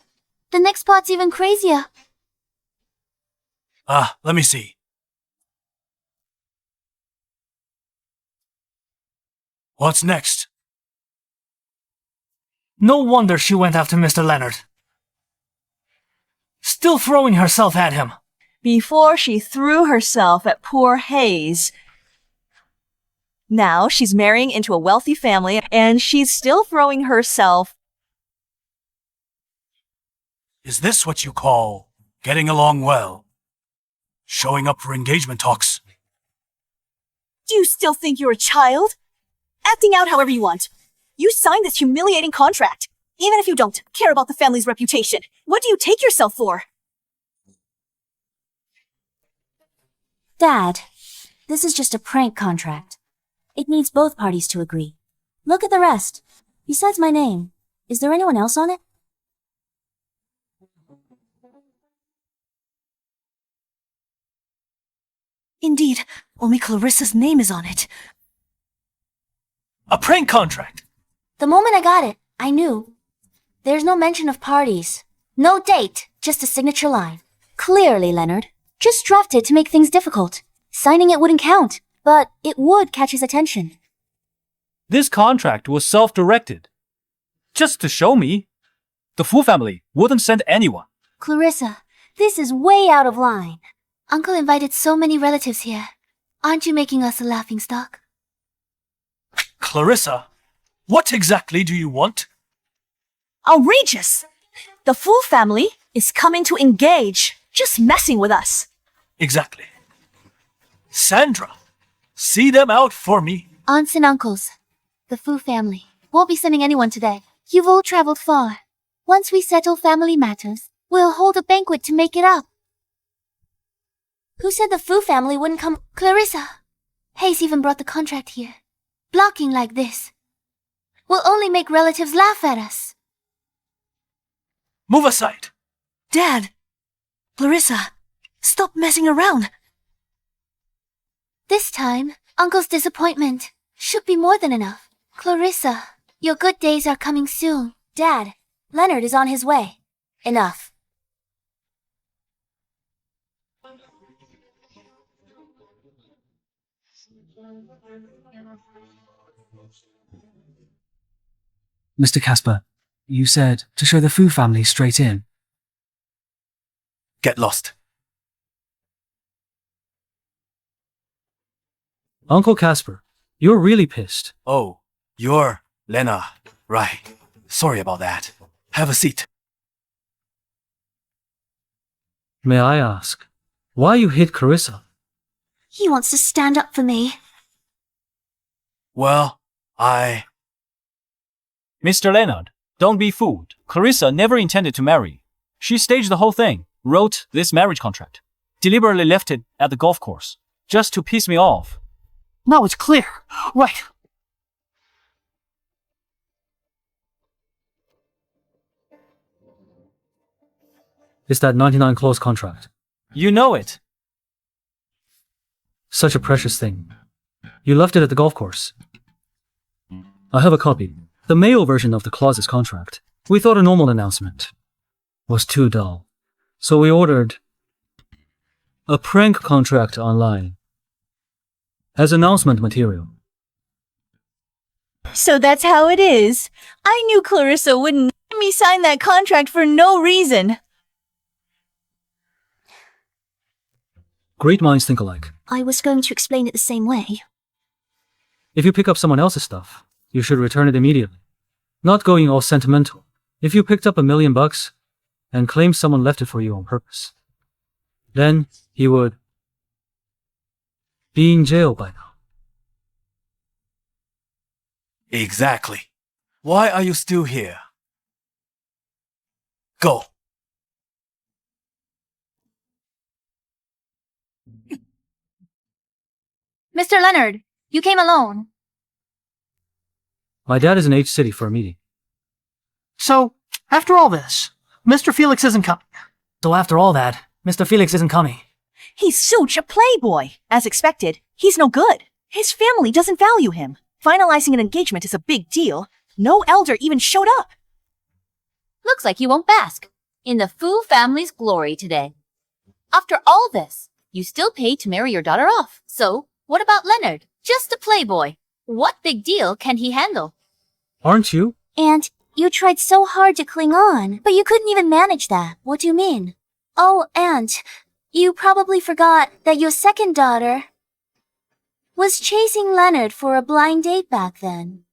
The next part's even crazier. Let me see. What's next? No wonder she went after Mr. Leonard. Still throwing herself at him. Before she threw herself at poor Hayes. Now she's marrying into a wealthy family and she's still throwing herself. Is this what you call getting along well? Showing up for engagement talks? Do you still think you're a child? Acting out however you want. You signed this humiliating contract. Even if you don't care about the family's reputation, what do you take yourself for? Dad, this is just a prank contract. It needs both parties to agree. Look at the rest. Besides my name, is there anyone else on it? Indeed, only Clarissa's name is on it. A prank contract. The moment I got it, I knew. There's no mention of parties. No date, just a signature line. Clearly, Leonard. Just drafted to make things difficult. Signing it wouldn't count, but it would catch his attention. This contract was self-directed. Just to show me. The Fu family wouldn't send anyone. Clarissa, this is way out of line. Uncle invited so many relatives here. Aren't you making us a laughingstock? Clarissa, what exactly do you want? Outrageous! The Fu family is coming to engage, just messing with us. Exactly. Sandra, see them out for me. Aunts and uncles, the Fu family, won't be sending anyone today. You've all traveled far. Once we settle family matters, we'll hold a banquet to make it up. Who said the Fu family wouldn't come? Clarissa. Hayes even brought the contract here. Blocking like this will only make relatives laugh at us. Move aside. Dad! Clarissa, stop messing around. This time, Uncle's disappointment should be more than enough. Clarissa, your good days are coming soon. Dad, Leonard is on his way. Enough. Mr. Casper, you said to show the Fu family straight in. Get lost. Uncle Casper, you're really pissed. Oh, you're Lena. Right. Sorry about that. Have a seat. May I ask, why you hit Clarissa? He wants to stand up for me. Well, I Mr. Leonard, don't be fooled. Clarissa never intended to marry. She staged the whole thing, wrote this marriage contract, deliberately left it at the golf course, just to piss me off. Now it's clear. Right. It's that 99 clause contract. You know it. Such a precious thing. You left it at the golf course. I have a copy. The male version of the clause's contract. We thought a normal announcement was too dull. So we ordered a prank contract online as announcement material. So that's how it is. I knew Clarissa wouldn't let me sign that contract for no reason. Great minds think alike. I was going to explain it the same way. If you pick up someone else's stuff, you should return it immediately. Not going all sentimental. If you picked up $1 million and claimed someone left it for you on purpose, then he would be in jail by now. Exactly. Why are you still here? Go. Mr. Leonard, you came alone. My dad is in H City for a meeting. So, after all this, Mr. Felix isn't coming. So after all that, Mr. Felix isn't coming. He's such a playboy. As expected, he's no good. His family doesn't value him. Finalizing an engagement is a big deal. No elder even showed up. Looks like you won't bask in the Fu family's glory today. After all this, you still paid to marry your daughter off. So, what about Leonard? Just a playboy. What big deal can he handle? Aren't you? And you tried so hard to cling on, but you couldn't even manage that. What do you mean? Oh, and you probably forgot that your second daughter was chasing Leonard for a blind date back then.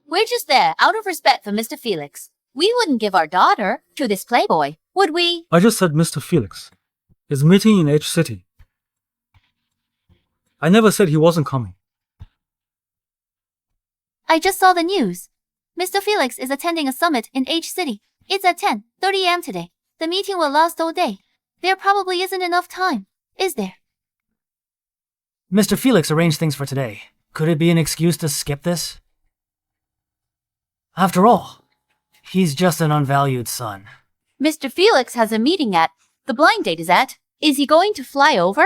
We're just there out of respect for Mr. Felix. We wouldn't give our daughter to this playboy, would we? I just said Mr. Felix is meeting in H City. I never said he wasn't coming. I just saw the news. Mr. Felix is attending a summit in H City. It's at 10:30 a.m. today. The meeting will last all day. There probably isn't enough time, is there? Mr. Felix arranged things for today. Could it be an excuse to skip this? After all, he's just an unvalued son. Mr. Felix has a meeting at the blind date is at. Is he going to fly over?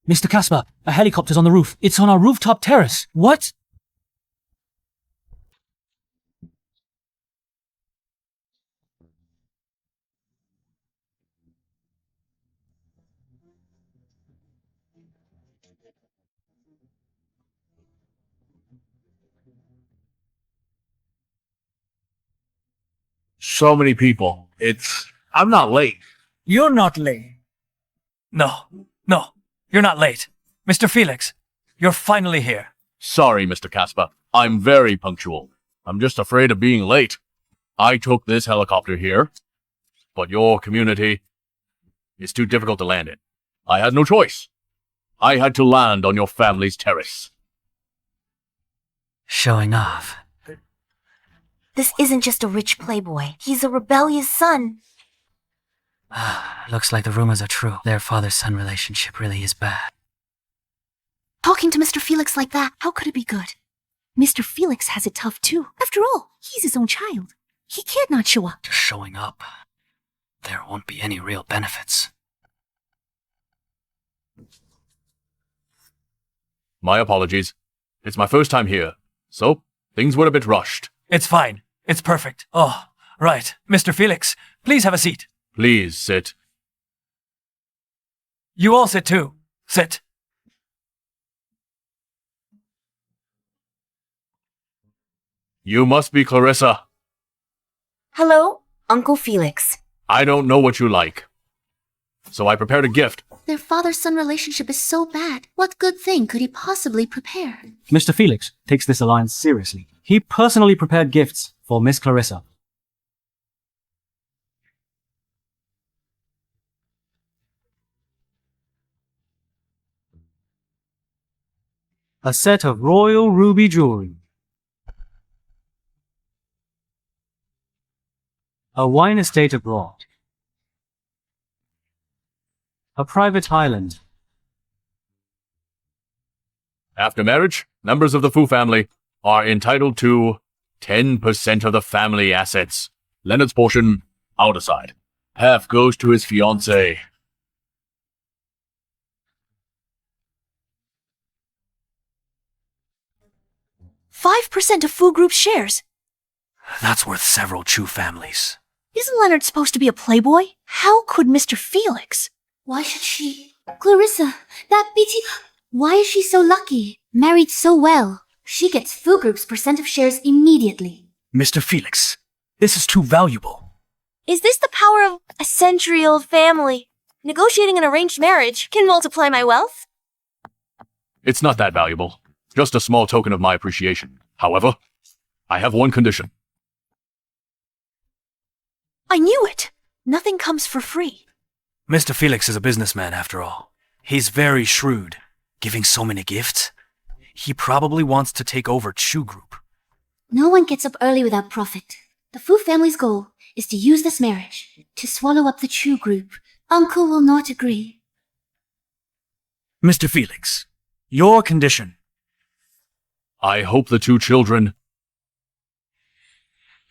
Mr. Casper, a helicopter's on the roof. It's on our rooftop terrace. What? So many people. I'm not late. You're not late. No, you're not late. Mr. Felix, you're finally here. Sorry, Mr. Casper. I'm very punctual. I'm just afraid of being late. I took this helicopter here, but your community is too difficult to land in. I had no choice. I had to land on your family's terrace. Showing off. This isn't just a rich playboy. He's a rebellious son. Looks like the rumors are true. Their father-son relationship really is bad. Talking to Mr. Felix like that, how could it be good? Mr. Felix has it tough too. After all, he's his own child. He can't not show up. Just showing up. There won't be any real benefits. My apologies. It's my first time here, so things were a bit rushed. It's fine. It's perfect. Oh, right. Mr. Felix, please have a seat. Please sit. You all sit too. Sit. You must be Clarissa. Hello, Uncle Felix. I don't know what you like, so I prepared a gift. Their father-son relationship is so bad. What good thing could he possibly prepare? Mr. Felix takes this alliance seriously. He personally prepared gifts for Miss Clarissa. A set of royal ruby jewelry. A wine estate abroad. A private island. After marriage, members of the Fu family are entitled to 10% of the family assets. Leonard's portion, I'll decide. Half goes to his fiancée. 5% of Fu Group's shares. That's worth several Chu families. Isn't Leonard supposed to be a playboy? How could Mr. Felix? Why should she? Clarissa, that BT. Why is she so lucky? Married so well. She gets Fu Group's percent of shares immediately. Mr. Felix, this is too valuable. Is this the power of a century-old family? Negotiating an arranged marriage can multiply my wealth? It's not that valuable. Just a small token of my appreciation. However, I have one condition. I knew it! Nothing comes for free. Mr. Felix is a businessman after all. He's very shrewd. Giving so many gifts, he probably wants to take over Chu Group. No one gets up early without profit. The Fu family's goal is to use this marriage to swallow up the Chu Group. Uncle will not agree. Mr. Felix, your condition. I hope the two children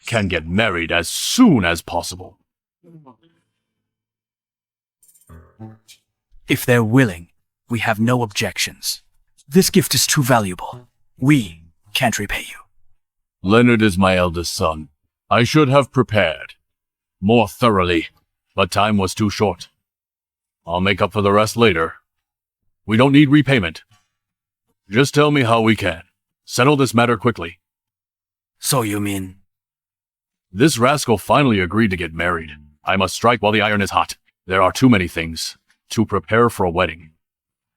can get married as soon as possible. If they're willing, we have no objections. This gift is too valuable. We can't repay you. Leonard is my eldest son. I should have prepared more thoroughly, but time was too short. I'll make up for the rest later. We don't need repayment. Just tell me how we can settle this matter quickly. So you mean? This rascal finally agreed to get married. I must strike while the iron is hot. There are too many things to prepare for a wedding.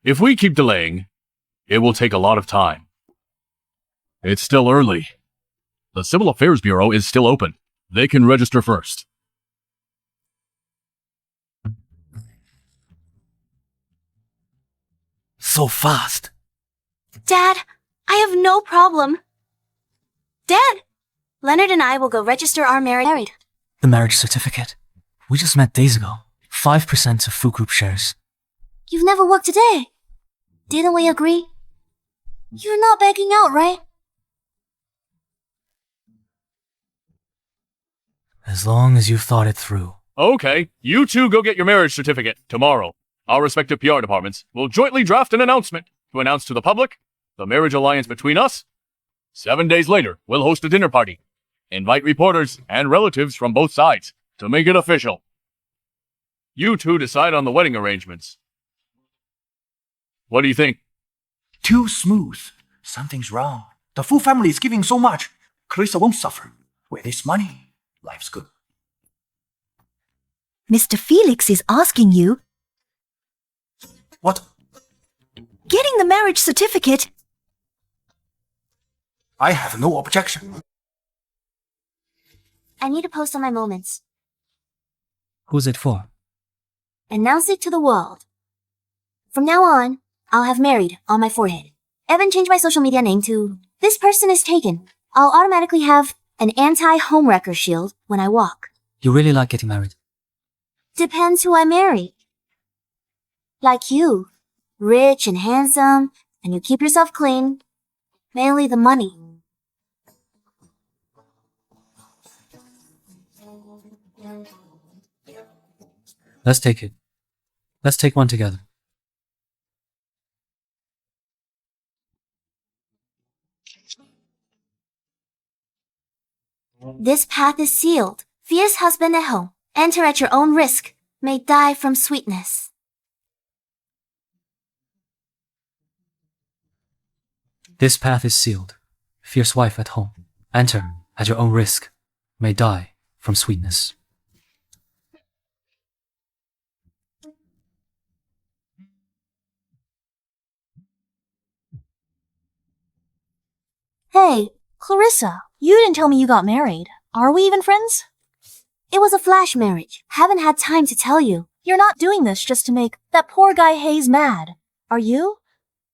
If we keep delaying, it will take a lot of time. It's still early. The Civil Affairs Bureau is still open. They can register first. So fast. Dad, I have no problem. Dad! Leonard and I will go register our marriage. The marriage certificate. We just met days ago. 5% of Fu Group shares. You've never worked a day. Didn't we agree? You're not backing out, right? As long as you've thought it through. Okay, you two go get your marriage certificate tomorrow. Our respective PR departments will jointly draft an announcement to announce to the public the marriage alliance between us. 7 days later, we'll host a dinner party. Invite reporters and relatives from both sides to make it official. You two decide on the wedding arrangements. What do you think? Too smooth. Something's wrong. The Fu family is giving so much. Clarissa won't suffer. With this money, life's good. Mr. Felix is asking you. What? Getting the marriage certificate. I have no objection. I need to post on my moments. Who's it for? Announce it to the world. From now on, I'll have married on my forehead. Evan changed my social media name to This Person Is Taken. I'll automatically have an anti-homewrecker shield when I walk. You really like getting married? Depends who I marry. Like you. Rich and handsome, and you keep yourself clean. Mainly the money. Let's take it. Let's take one together. This path is sealed. Fierce husband at home. Enter at your own risk. May die from sweetness. This path is sealed. Fierce wife at home. Enter at your own risk. May die from sweetness. Hey, Clarissa, you didn't tell me you got married. Are we even friends? It was a flash marriage. Haven't had time to tell you. You're not doing this just to make that poor guy Hayes mad, are you?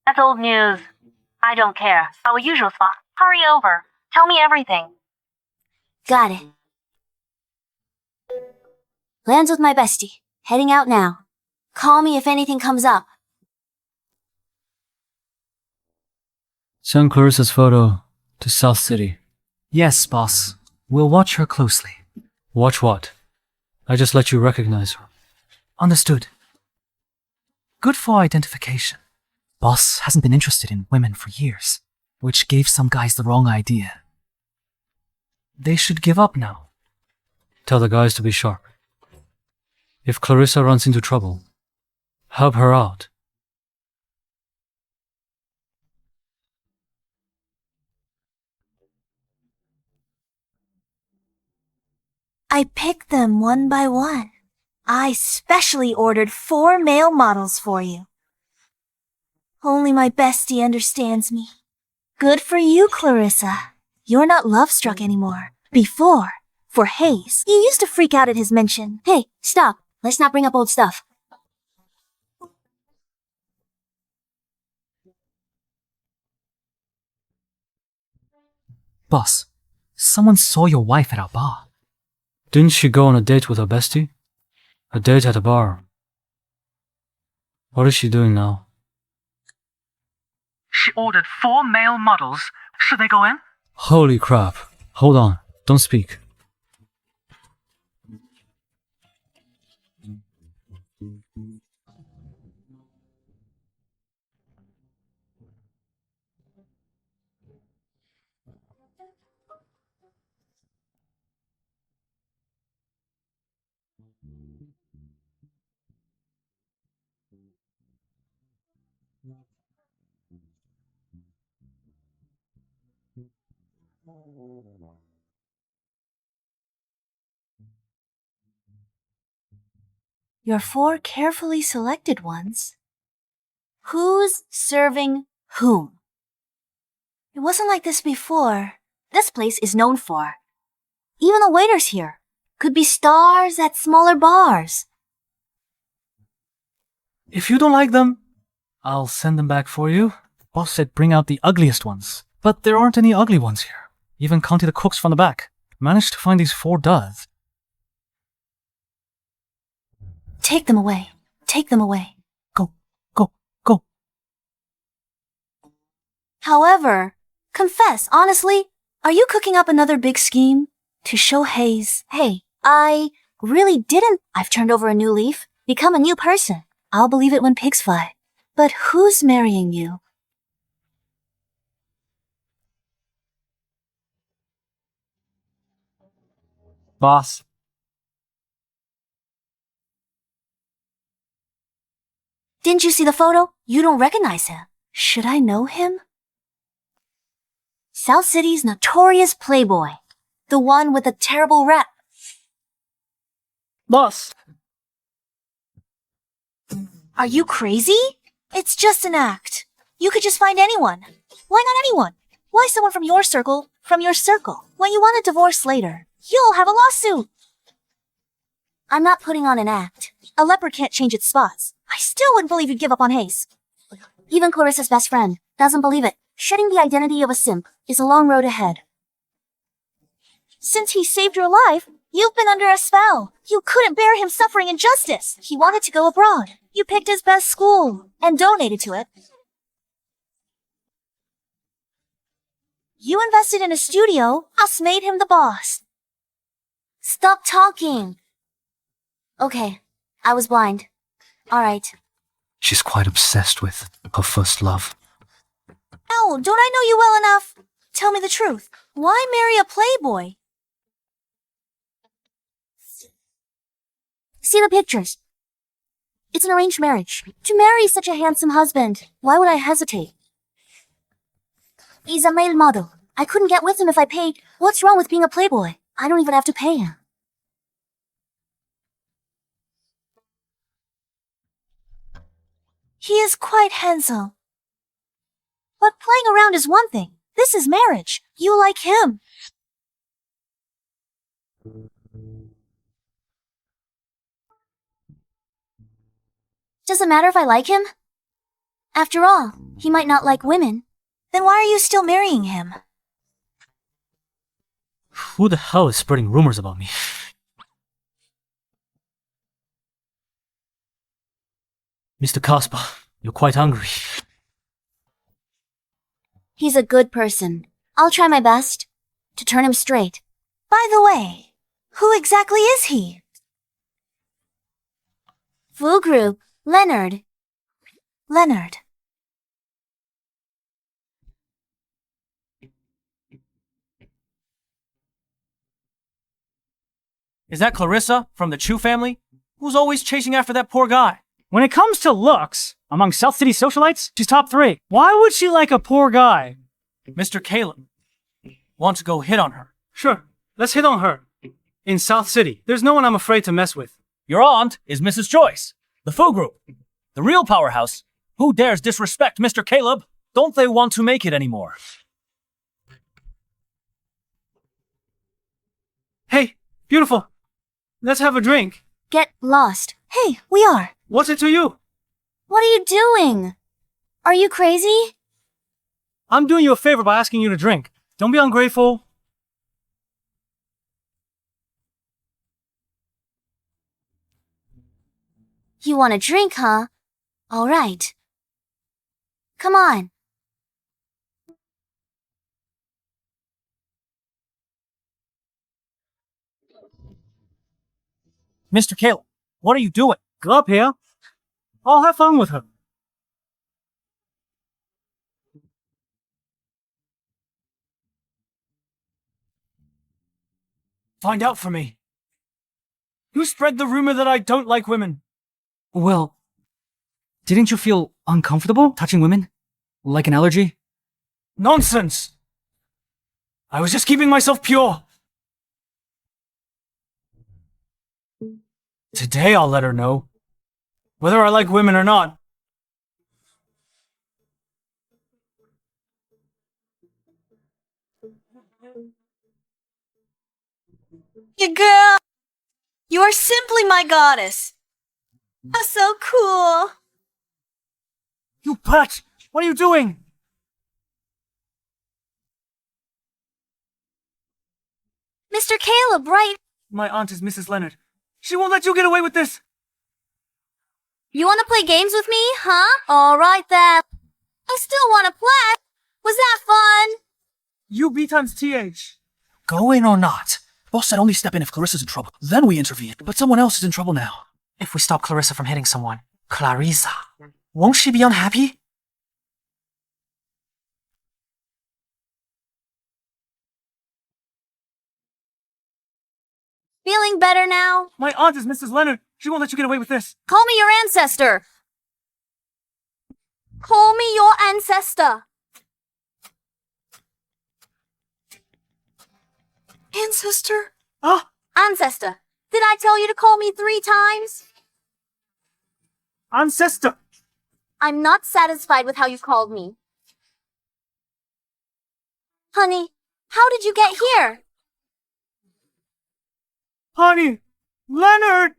That's old news. I don't care. Our usual spot. Hurry over. Tell me everything. Got it. Lands with my bestie. Heading out now. Call me if anything comes up. Send Clarissa's photo to South City. Yes, boss. We'll watch her closely. Watch what? I just let you recognize her. Understood. Good for identification. Boss hasn't been interested in women for years, which gave some guys the wrong idea. They should give up now. Tell the guys to be sharp. If Clarissa runs into trouble, help her out. I picked them one by one. I specially ordered 4 male models for you. Only my bestie understands me. Good for you, Clarissa. You're not love-struck anymore. Before, for Hayes, you used to freak out at his mention. Hey, stop. Let's not bring up old stuff. Boss, someone saw your wife at our bar. Didn't she go on a date with her bestie? A date at a bar. What is she doing now? She ordered 4 male models. Should they go in? Holy crap. Hold on. Don't speak. Your 4 carefully selected ones. Who's serving whom? It wasn't like this before. This place is known for. Even the waiters here could be stars at smaller bars. If you don't like them, I'll send them back for you. Boss said bring out the ugliest ones. But there aren't any ugly ones here. Even counting the cooks from the back. Managed to find these 4 duds. Take them away. Take them away. Go, go, go. However, confess, honestly, are you cooking up another big scheme? To show Hayes, hey, I really didn't. I've turned over a new leaf, become a new person. I'll believe it when pigs fly. But who's marrying you? Boss. Didn't you see the photo? You don't recognize him. Should I know him? South City's notorious playboy. The one with the terrible rep. Boss. Are you crazy? It's just an act. You could just find anyone. Why not anyone? Why someone from your circle? From your circle. When you want a divorce later, you'll have a lawsuit. I'm not putting on an act. A leopard can't change its spots. I still wouldn't believe you'd give up on Hayes. Even Clarissa's best friend doesn't believe it. Shedding the identity of a simp is a long road ahead. Since he saved your life, you've been under a spell. You couldn't bear him suffering injustice. He wanted to go abroad. You picked his best school and donated to it. You invested in a studio, us made him the boss. Stop talking. Okay, I was blind. Alright. She's quite obsessed with her first love. Oh, don't I know you well enough? Tell me the truth. Why marry a playboy? See the pictures. It's an arranged marriage. To marry such a handsome husband, why would I hesitate? He's a male model. I couldn't get with him if I paid. What's wrong with being a playboy? I don't even have to pay him. He is quite handsome. But playing around is one thing. This is marriage. You like him. Does it matter if I like him? After all, he might not like women. Then why are you still marrying him? Who the hell is spreading rumors about me? Mr. Kasper, you're quite hungry. He's a good person. I'll try my best to turn him straight. By the way, who exactly is he? Fu Group, Leonard. Leonard. Is that Clarissa from the Chu family? Who's always chasing after that poor guy? When it comes to looks, among South City socialites, she's top 3. Why would she like a poor guy? Mr. Caleb wants to go hit on her. Sure, let's hit on her. In South City, there's no one I'm afraid to mess with. Your aunt is Mrs. Joyce, the Fu Group, the real powerhouse. Who dares disrespect Mr. Caleb? Don't they want to make it anymore? Hey, beautiful. Let's have a drink. Get lost. Hey, we are. What's it to you? What are you doing? Are you crazy? I'm doing you a favor by asking you to drink. Don't be ungrateful. You want a drink, huh? All right. Come on. Mr. Caleb, what are you doing? Go up here. I'll have fun with her. Find out for me. Who spread the rumor that I don't like women? Well, didn't you feel uncomfortable touching women? Like an allergy? Nonsense! I was just keeping myself pure. Today I'll let her know. Whether I like women or not. You girl! You are simply my goddess. Oh, so cool. You Pat! What are you doing? Mr. Caleb, right? My aunt is Mrs. Leonard. She won't let you get away with this. You want to play games with me, huh? All right then. I still want to play. Was that fun? You B times TH. Go in or not? Boss said only step in if Clarissa's in trouble. Then we intervene. But someone else is in trouble now. If we stop Clarissa from hitting someone, Clarissa, won't she be unhappy? Feeling better now? My aunt is Mrs. Leonard. She won't let you get away with this. Call me your ancestor. Call me your ancestor. Ancestor? Ah! Ancestor. Did I tell you to call me 3 times? Ancestor! I'm not satisfied with how you called me. Honey, how did you get here? Honey! Leonard!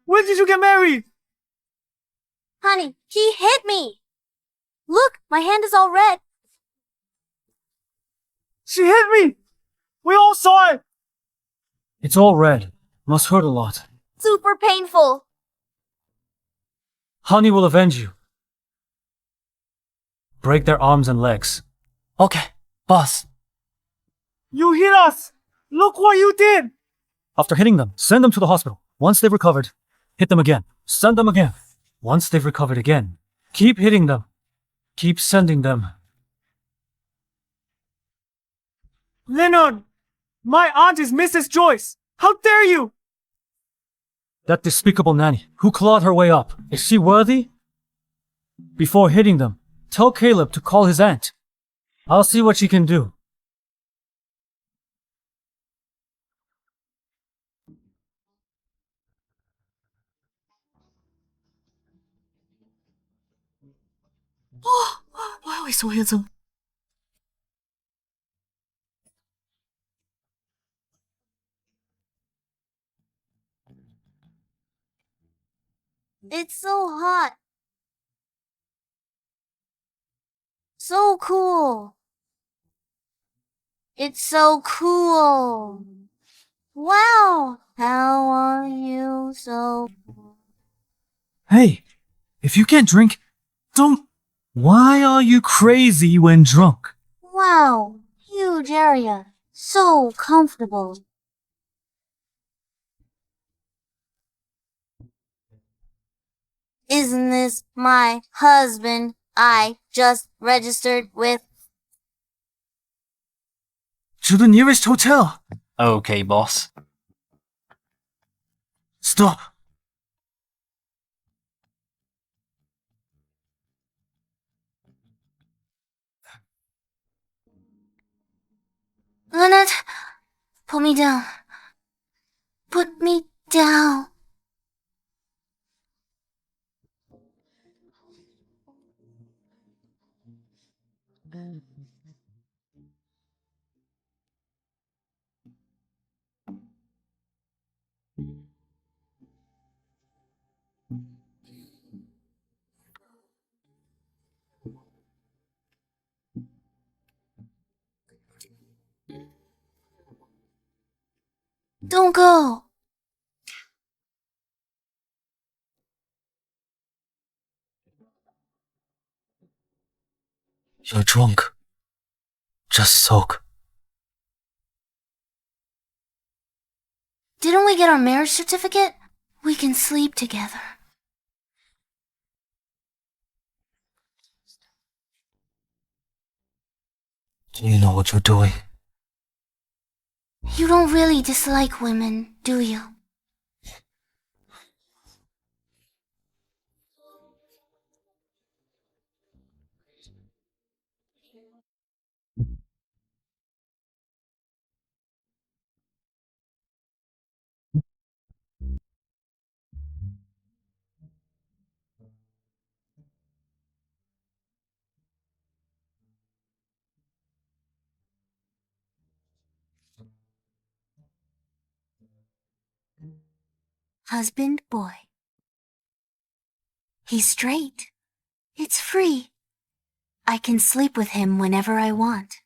When did you get married? Honey, he hit me. Look, my hand is all red. She hit me! We all saw it! It's all red. Must hurt a lot. Super painful. Honey will avenge you. Break their arms and legs. Okay, boss. You hit us! Look what you did! After hitting them, send them to the hospital. Once they've recovered, hit them again. Send them again. Once they've recovered again, keep hitting them. Keep sending them. Leonard! My aunt is Mrs. Joyce! How dare you! That despicable nanny who clawed her way up. Is she worthy? Before hitting them, tell Caleb to call his aunt. I'll see what she can do. Why are we so handsome? It's so hot. so cool. It's so cool. Wow, how are you so... Hey, if you can't drink, don't... Why are you crazy when drunk? Wow, huge area. So comfortable. Isn't this my husband I just registered with? To the nearest hotel. Okay, boss. Stop. Leonard, put me down. Put me down. Don't go. You're drunk. Just soak. Didn't we get our marriage certificate? We can sleep together. Do you know what you're doing? You don't really dislike women, do you? Husband, boy. He's straight. It's free. I can sleep with him whenever I want.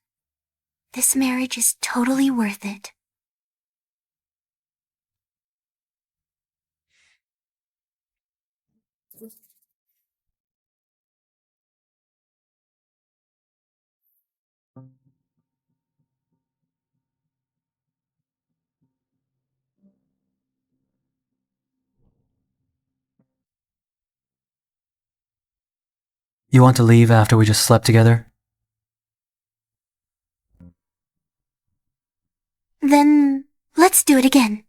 This marriage is totally worth it. You want to leave after we just slept together? Then, let's do it again.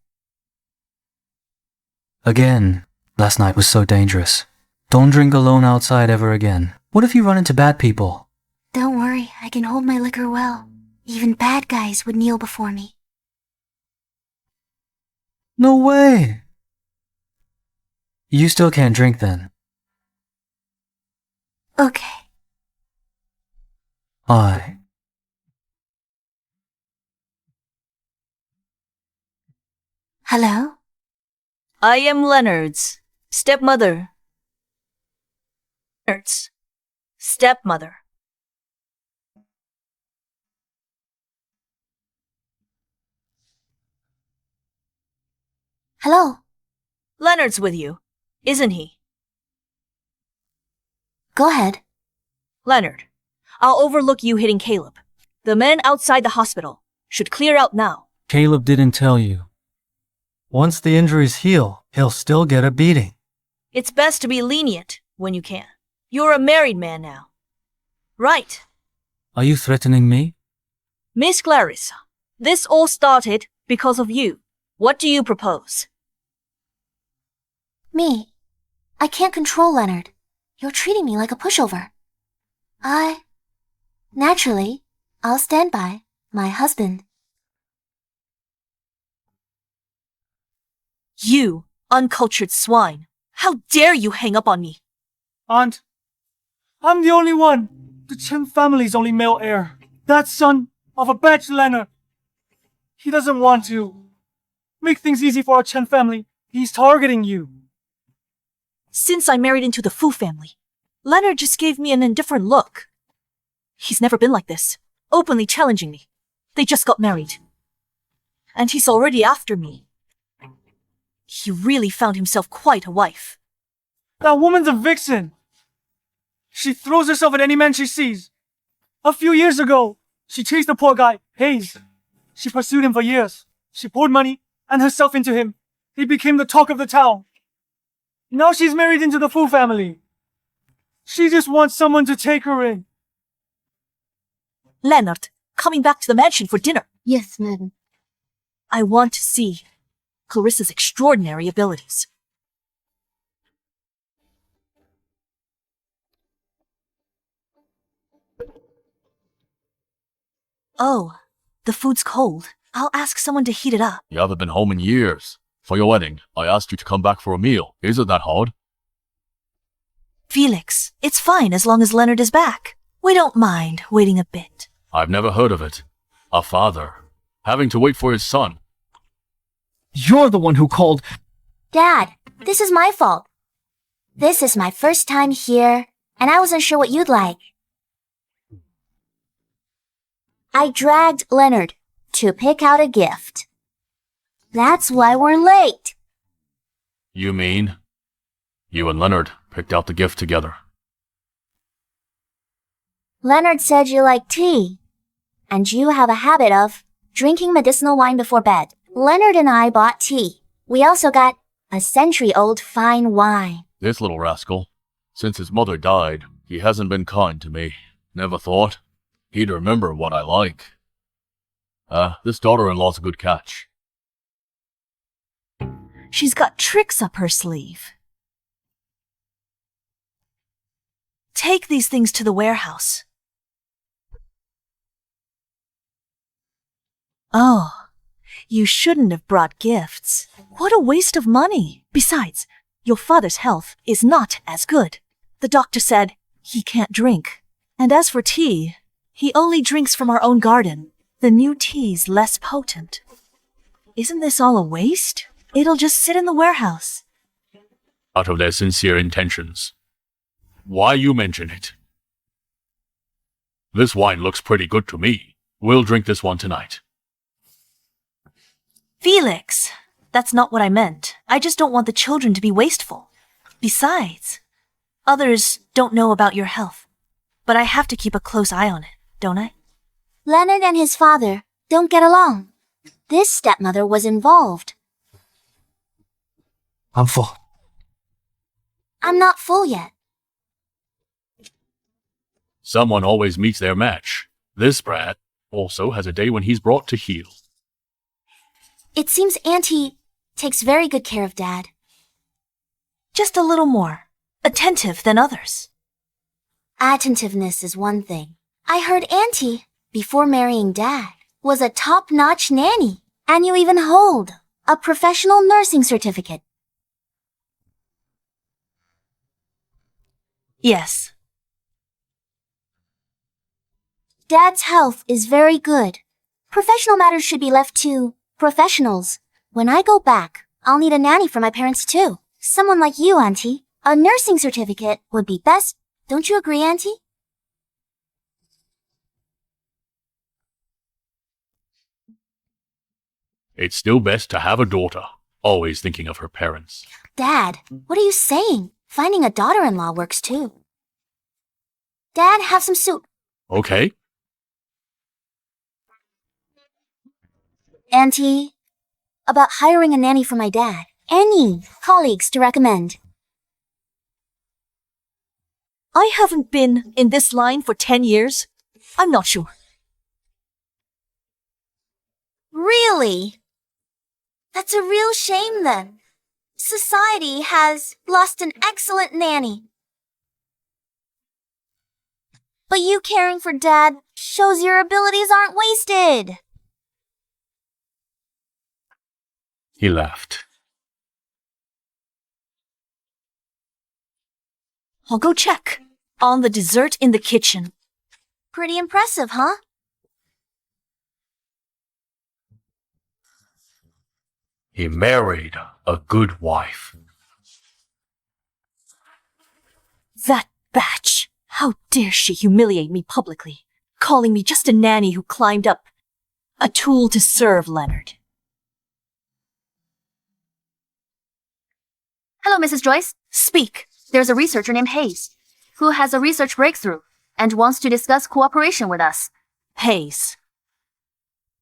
Again. Last night was so dangerous. Don't drink alone outside ever again. What if you run into bad people? Don't worry, I can hold my liquor well. Even bad guys would kneel before me. No way! You still can't drink then. Okay. I. Hello? I am Leonard's stepmother. Leonard's stepmother. Hello? Leonard's with you, isn't he? Go ahead. Leonard, I'll overlook you hitting Caleb. The men outside the hospital should clear out now. Caleb didn't tell you. Once the injuries heal, he'll still get a beating. It's best to be lenient when you can. You're a married man now. Right. Are you threatening me? Miss Clarissa, this all started because of you. What do you propose? Me. I can't control Leonard. You're treating me like a pushover. Naturally, I'll stand by my husband. You, uncultured swine. How dare you hang up on me? Aunt, I'm the only one. The Chen family's only male heir. That son of a bachelor. He doesn't want to make things easy for our Chen family. He's targeting you. Since I married into the Fu family, Leonard just gave me an indifferent look. He's never been like this, openly challenging me. They just got married. And he's already after me. He really found himself quite a wife. That woman's a vixen. She throws herself at any man she sees. A few years ago, she chased the poor guy, Hayes. She pursued him for years. She poured money and herself into him. He became the talk of the town. Now she's married into the Fu family. She just wants someone to take her in. Leonard, coming back to the mansion for dinner. Yes, madam. I want to see Clarissa's extraordinary abilities. Oh, the food's cold. I'll ask someone to heat it up. You haven't been home in years. For your wedding, I asked you to come back for a meal. Is it that hard? Felix, it's fine as long as Leonard is back. We don't mind waiting a bit. I've never heard of it. A father having to wait for his son. You're the one who called. Dad, this is my fault. This is my first time here, and I wasn't sure what you'd like. I dragged Leonard to pick out a gift. That's why we're late. You mean you and Leonard picked out the gift together? Leonard said you like tea, and you have a habit of drinking medicinal wine before bed. Leonard and I bought tea. We also got a century-old fine wine. This little rascal, since his mother died, he hasn't been kind to me. Never thought he'd remember what I like. This daughter-in-law's a good catch. She's got tricks up her sleeve. Take these things to the warehouse. Oh, you shouldn't have brought gifts. What a waste of money. Besides, your father's health is not as good. The doctor said he can't drink. And as for tea, he only drinks from our own garden. The new tea's less potent. Isn't this all a waste? It'll just sit in the warehouse. Out of their sincere intentions. Why you mention it? This wine looks pretty good to me. We'll drink this one tonight. Felix, that's not what I meant. I just don't want the children to be wasteful. Besides, others don't know about your health. But I have to keep a close eye on it, don't I? Leonard and his father don't get along. This stepmother was involved. I'm full. I'm not full yet. Someone always meets their match. This brat also has a day when he's brought to heel. It seems Auntie takes very good care of Dad. Just a little more attentive than others. Attentiveness is one thing. I heard Auntie, before marrying Dad, was a top-notch nanny, and you even hold a professional nursing certificate. Yes. Dad's health is very good. Professional matters should be left to professionals. When I go back, I'll need a nanny for my parents too. Someone like you, Auntie. A nursing certificate would be best. Don't you agree, Auntie? It's still best to have a daughter, always thinking of her parents. Dad, what are you saying? Finding a daughter-in-law works too. Dad, have some soup. Okay. Auntie, about hiring a nanny for my dad. Any colleagues to recommend? I haven't been in this line for 10 years. I'm not sure. Really? That's a real shame then. Society has lost an excellent nanny. But you caring for Dad shows your abilities aren't wasted. He laughed. I'll go check on the dessert in the kitchen. Pretty impressive, huh? He married a good wife. That batch! How dare she humiliate me publicly? calling me just a nanny who climbed up a tool to serve Leonard. Hello, Mrs. Joyce. Speak. There's a researcher named Hayes, who has a research breakthrough and wants to discuss cooperation with us. Hayes.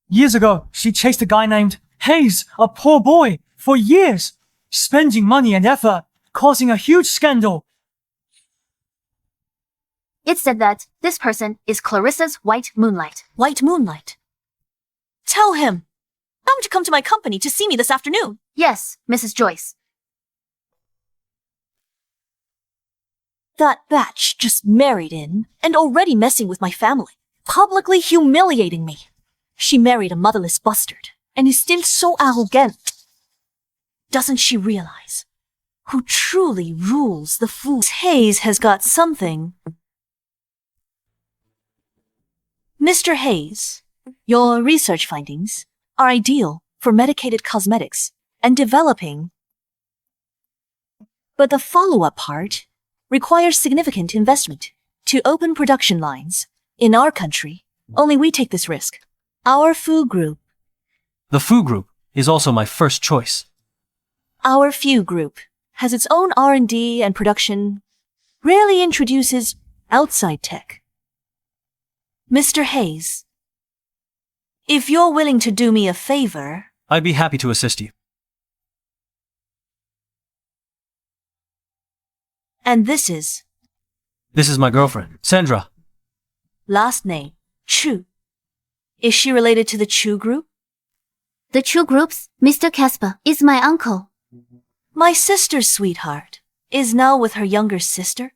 Years ago, she chased a guy named Hayes, a poor boy, for years, spending money and effort, causing a huge scandal. It said that this person is Clarissa's white moonlight. White moonlight. Tell him. I'm to come to my company to see me this afternoon. Yes, Mrs. Joyce. That batch just married in and already messing with my family, publicly humiliating me. She married a motherless bastard and is still so arrogant. Doesn't she realize who truly rules the food? Hayes has got something. Mr. Hayes, your research findings are ideal for medicated cosmetics and developing, but the follow-up part requires significant investment to open production lines. In our country, only we take this risk. Our Fu Group. The Fu Group is also my first choice. Our Fu Group has its own R&D and production, rarely introduces outside tech. Mr. Hayes, if you're willing to do me a favor... I'd be happy to assist you. And this is... This is my girlfriend, Sandra. Last name, Chu. Is she related to the Chu Group? The Chu Group's Mr. Casper is my uncle. My sister's sweetheart is now with her younger sister.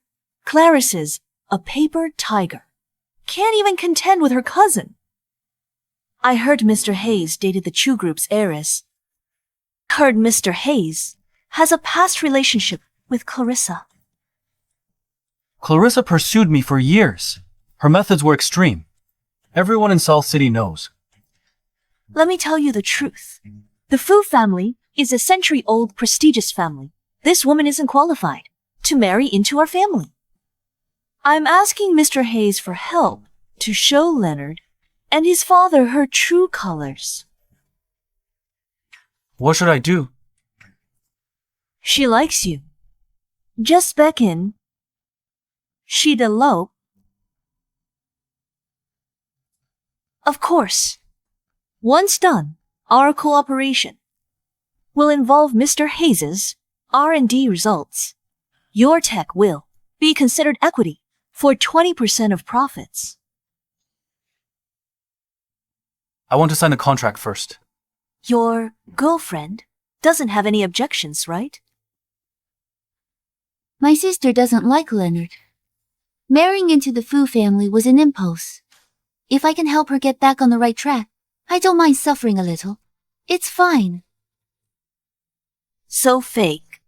Clarissa's a paper tiger. Can't even contend with her cousin. I heard Mr. Hayes dated the Chu Group's heiress. Heard Mr. Hayes has a past relationship with Clarissa. Clarissa pursued me for years. Her methods were extreme. Everyone in South City knows. Let me tell you the truth. The Fu family is a century-old prestigious family. This woman isn't qualified to marry into our family. I'm asking Mr. Hayes for help to show Leonard and his father her true colors. What should I do? She likes you. Just beckon. She'd elope. Of course. Once done, our cooperation will involve Mr. Hayes's R&D results. Your tech will be considered equity for 20% of profits. I want to sign the contract first. Your girlfriend doesn't have any objections, right? My sister doesn't like Leonard. Marrying into the Fu family was an impulse. If I can help her get back on the right track, I don't mind suffering a little. It's fine. So fake.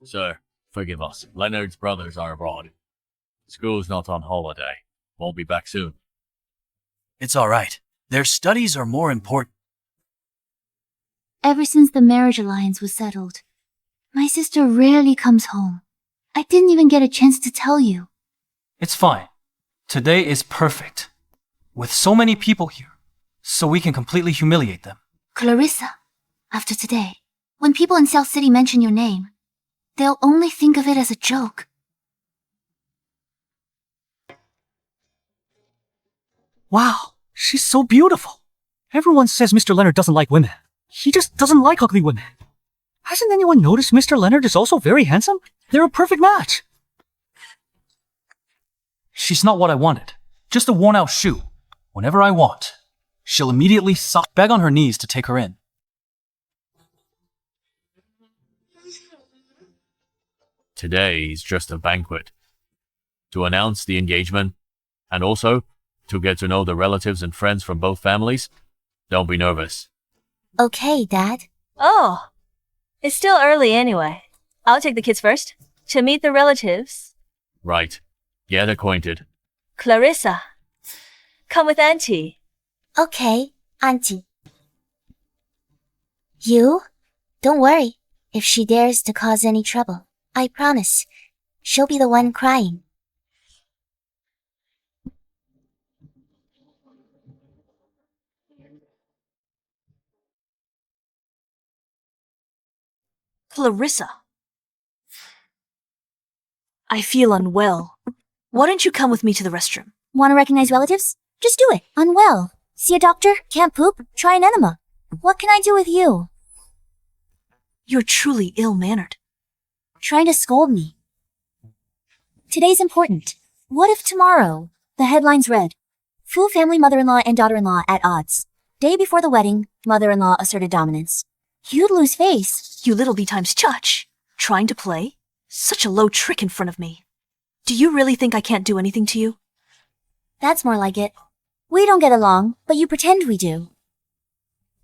Sir, forgive us. Leonard's brothers are abroad. School's not on holiday. Won't be back soon. It's all right. Their studies are more important. Ever since the marriage alliance was settled, my sister rarely comes home. I didn't even get a chance to tell you. It's fine. Today is perfect. With so many people here, so we can completely humiliate them. Clarissa, after today, when people in South City mention your name, they'll only think of it as a joke. Wow, she's so beautiful. Everyone says Mr. Leonard doesn't like women. He just doesn't like ugly women. Hasn't anyone noticed Mr. Leonard is also very handsome? They're a perfect match. She's not what I wanted. Just a worn-out shoe. Whenever I want, she'll immediately beg on her knees to take her in. Today is just a banquet. To announce the engagement, and also to get to know the relatives and friends from both families. Don't be nervous. Okay, Dad. Oh, it's still early anyway. I'll take the kids first to meet the relatives. Right. Get acquainted. Clarissa, come with Auntie. Okay, Auntie. You? Don't worry. If she dares to cause any trouble, I promise, she'll be the one crying. Clarissa. I feel unwell. Why don't you come with me to the restroom? Want to recognize relatives? Just do it. Unwell. See a doctor? Can't poop? Try an enema. What can I do with you? You're truly ill-mannered. Trying to scold me. Today's important. What if tomorrow the headlines read, Fu family mother-in-law and daughter-in-law at odds. Day before the wedding, mother-in-law asserted dominance. You'd lose face. You little B times chutch. Trying to play? Such a low trick in front of me. Do you really think I can't do anything to you? That's more like it. We don't get along, but you pretend we do.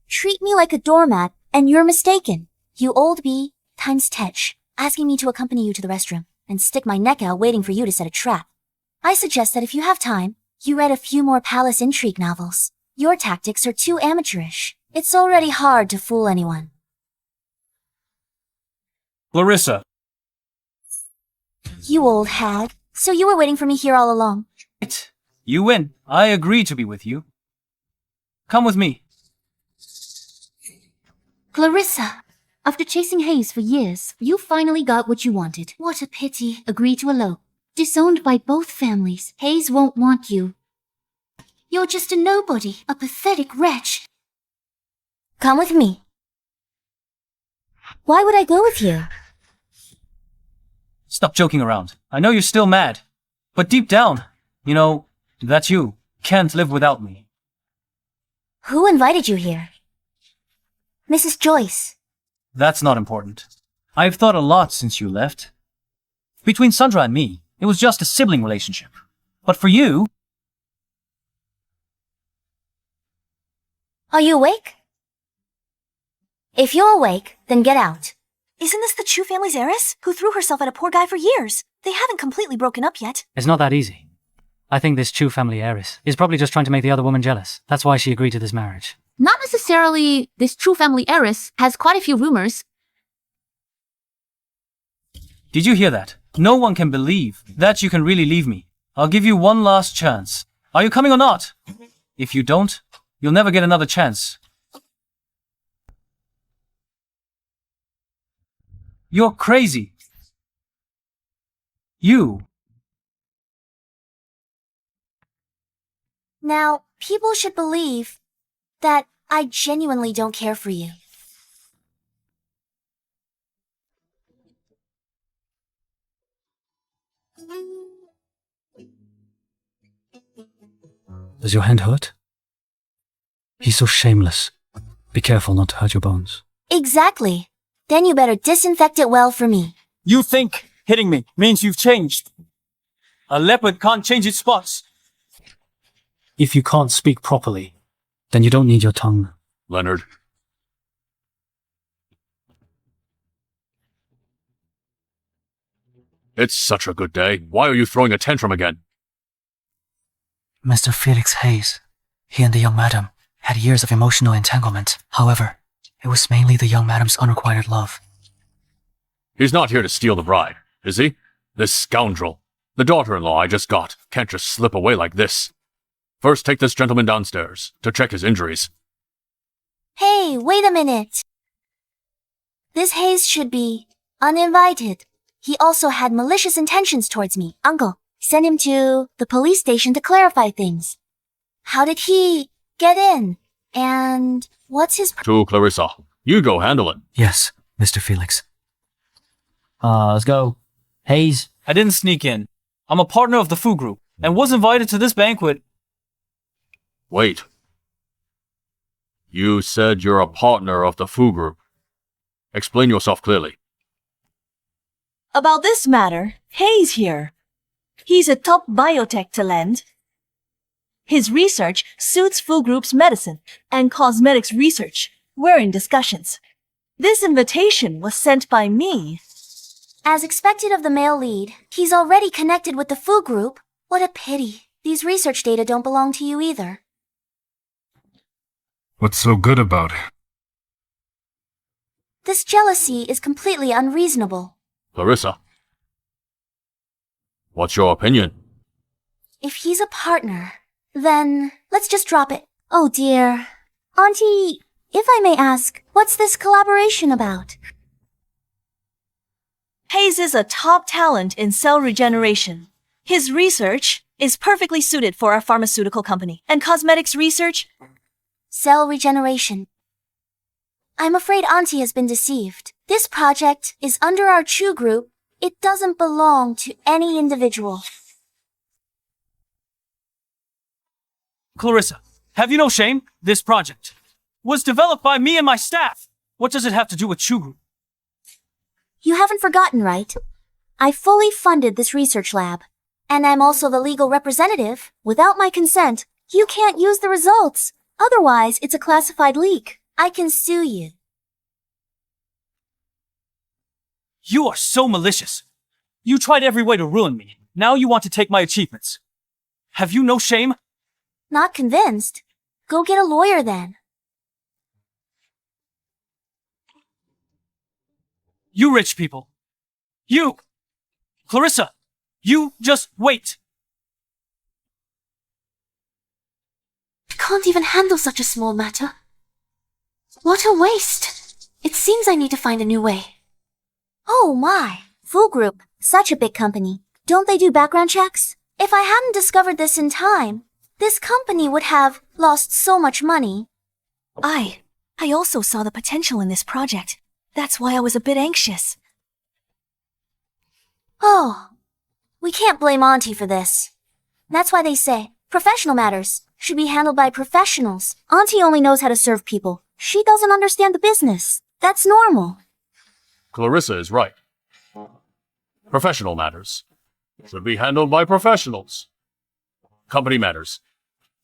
Treat me like a doormat, and you're mistaken. You old B times tetch, asking me to accompany you to the restroom, and stick my neck out waiting for you to set a trap. I suggest that if you have time, you read a few more palace intrigue novels. Your tactics are too amateurish. It's already hard to fool anyone. Clarissa. You old hag. So you were waiting for me here all along. Right. You win. I agree to be with you. Come with me. Clarissa, after chasing Hayes for years, you finally got what you wanted. What a pity. Agree to elope. Disowned by both families. Hayes won't want you. You're just a nobody, a pathetic wretch. Come with me. Why would I go with you? Stop joking around. I know you're still mad. But deep down, you know, that you can't live without me. Who invited you here? Mrs. Joyce. That's not important. I've thought a lot since you left. Between Sandra and me, it was just a sibling relationship. But for you... Are you awake? If you're awake, then get out. Isn't this the Chu family's heiress, who threw herself at a poor guy for years? They haven't completely broken up yet. It's not that easy. I think this Chu family heiress is probably just trying to make the other woman jealous. That's why she agreed to this marriage. Not necessarily. This true family heiress has quite a few rumors. Did you hear that? No one can believe that you can really leave me. I'll give you one last chance. Are you coming or not? If you don't, you'll never get another chance. You're crazy. You. Now, people should believe that I genuinely don't care for you. Does your hand hurt? He's so shameless. Be careful not to hurt your bones. Exactly. Then you better disinfect it well for me. You think hitting me means you've changed. A leopard can't change its spots. If you can't speak properly, then you don't need your tongue. Leonard. It's such a good day. Why are you throwing a tantrum again? Mr. Felix Hayes, he and the young madam had years of emotional entanglement. However, it was mainly the young madam's unrequited love. He's not here to steal the bride, is he? This scoundrel. The daughter-in-law I just got can't just slip away like this. First, take this gentleman downstairs to check his injuries. Hey, wait a minute. This Hayes should be uninvited. He also had malicious intentions towards me. Uncle, send him to the police station to clarify things. How did he get in? And what's his... To Clarissa. You go handle it. Yes, Mr. Felix. Let's go. Hayes. I didn't sneak in. I'm a partner of the Fu Group and was invited to this banquet. Wait. You said you're a partner of the Fu Group. Explain yourself clearly. About this matter, Hayes here. He's a top biotech talent. His research suits Fu Group's medicine and cosmetics research. We're in discussions. This invitation was sent by me. As expected of the male lead, he's already connected with the Fu Group. What a pity. These research data don't belong to you either. What's so good about it? This jealousy is completely unreasonable. Clarissa, what's your opinion? If he's a partner, then let's just drop it. Oh dear. Auntie, if I may ask, what's this collaboration about? Hayes is a top talent in cell regeneration. His research is perfectly suited for our pharmaceutical company. And cosmetics research? Cell regeneration. I'm afraid Auntie has been deceived. This project is under our Chu group. It doesn't belong to any individual. Clarissa, have you no shame? This project was developed by me and my staff. What does it have to do with Chu Group? You haven't forgotten, right? I fully funded this research lab. And I'm also the legal representative. Without my consent, you can't use the results. Otherwise, it's a classified leak. I can sue you. You are so malicious. You tried every way to ruin me. Now you want to take my achievements. Have you no shame? Not convinced? Go get a lawyer then. You rich people. You! Clarissa! You just wait! I can't even handle such a small matter. What a waste. It seems I need to find a new way. Oh my! Fu Group, such a big company. Don't they do background checks? If I hadn't discovered this in time, this company would have lost so much money. I also saw the potential in this project. That's why I was a bit anxious. Oh, we can't blame Auntie for this. That's why they say professional matters should be handled by professionals. Auntie only knows how to serve people. She doesn't understand the business. That's normal. Clarissa is right. Professional matters should be handled by professionals. Company matters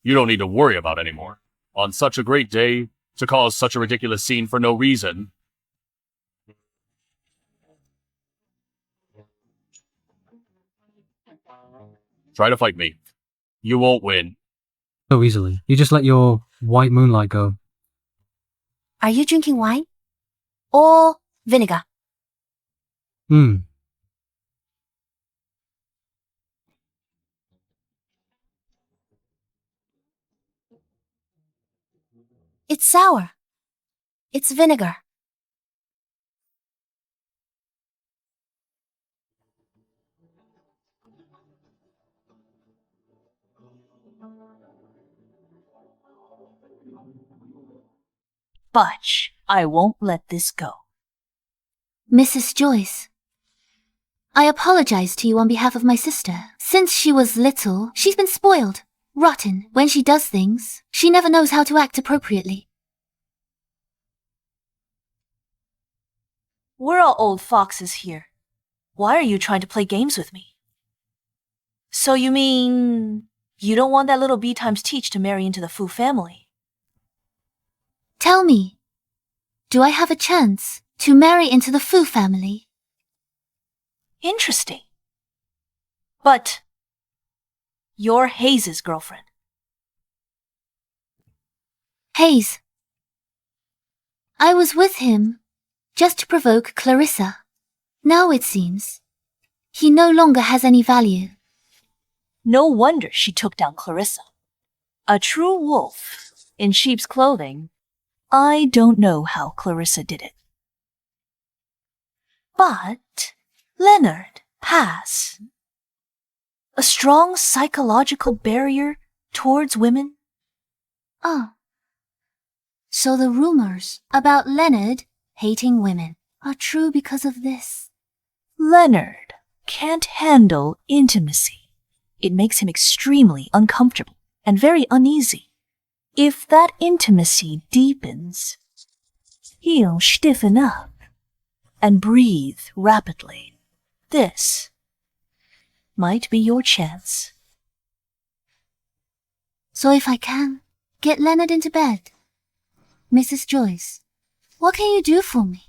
you don't need to worry about anymore. On such a great day, to cause such a ridiculous scene for no reason. Try to fight me. You won't win. So easily. You just let your white moonlight go. Are you drinking wine? Or vinegar? It's sour. It's vinegar. But I won't let this go. Mrs. Joyce, I apologize to you on behalf of my sister. Since she was little, she's been spoiled, rotten. When she does things, she never knows how to act appropriately. We're all old foxes here. Why are you trying to play games with me? So you mean you don't want that little B times teach to marry into the Fu family? Tell me, do I have a chance to marry into the Fu family? Interesting. But you're Hayes' girlfriend. Hayes. I was with him just to provoke Clarissa. Now it seems he no longer has any value. No wonder she took down Clarissa. A true wolf in sheep's clothing. I don't know how Clarissa did it. But Leonard has a strong psychological barrier towards women. Oh. So the rumors about Leonard hating women are true because of this. Leonard can't handle intimacy. It makes him extremely uncomfortable and very uneasy. If that intimacy deepens, he'll stiffen up and breathe rapidly. This might be your chance. So if I can, get Leonard into bed. Mrs. Joyce, what can you do for me?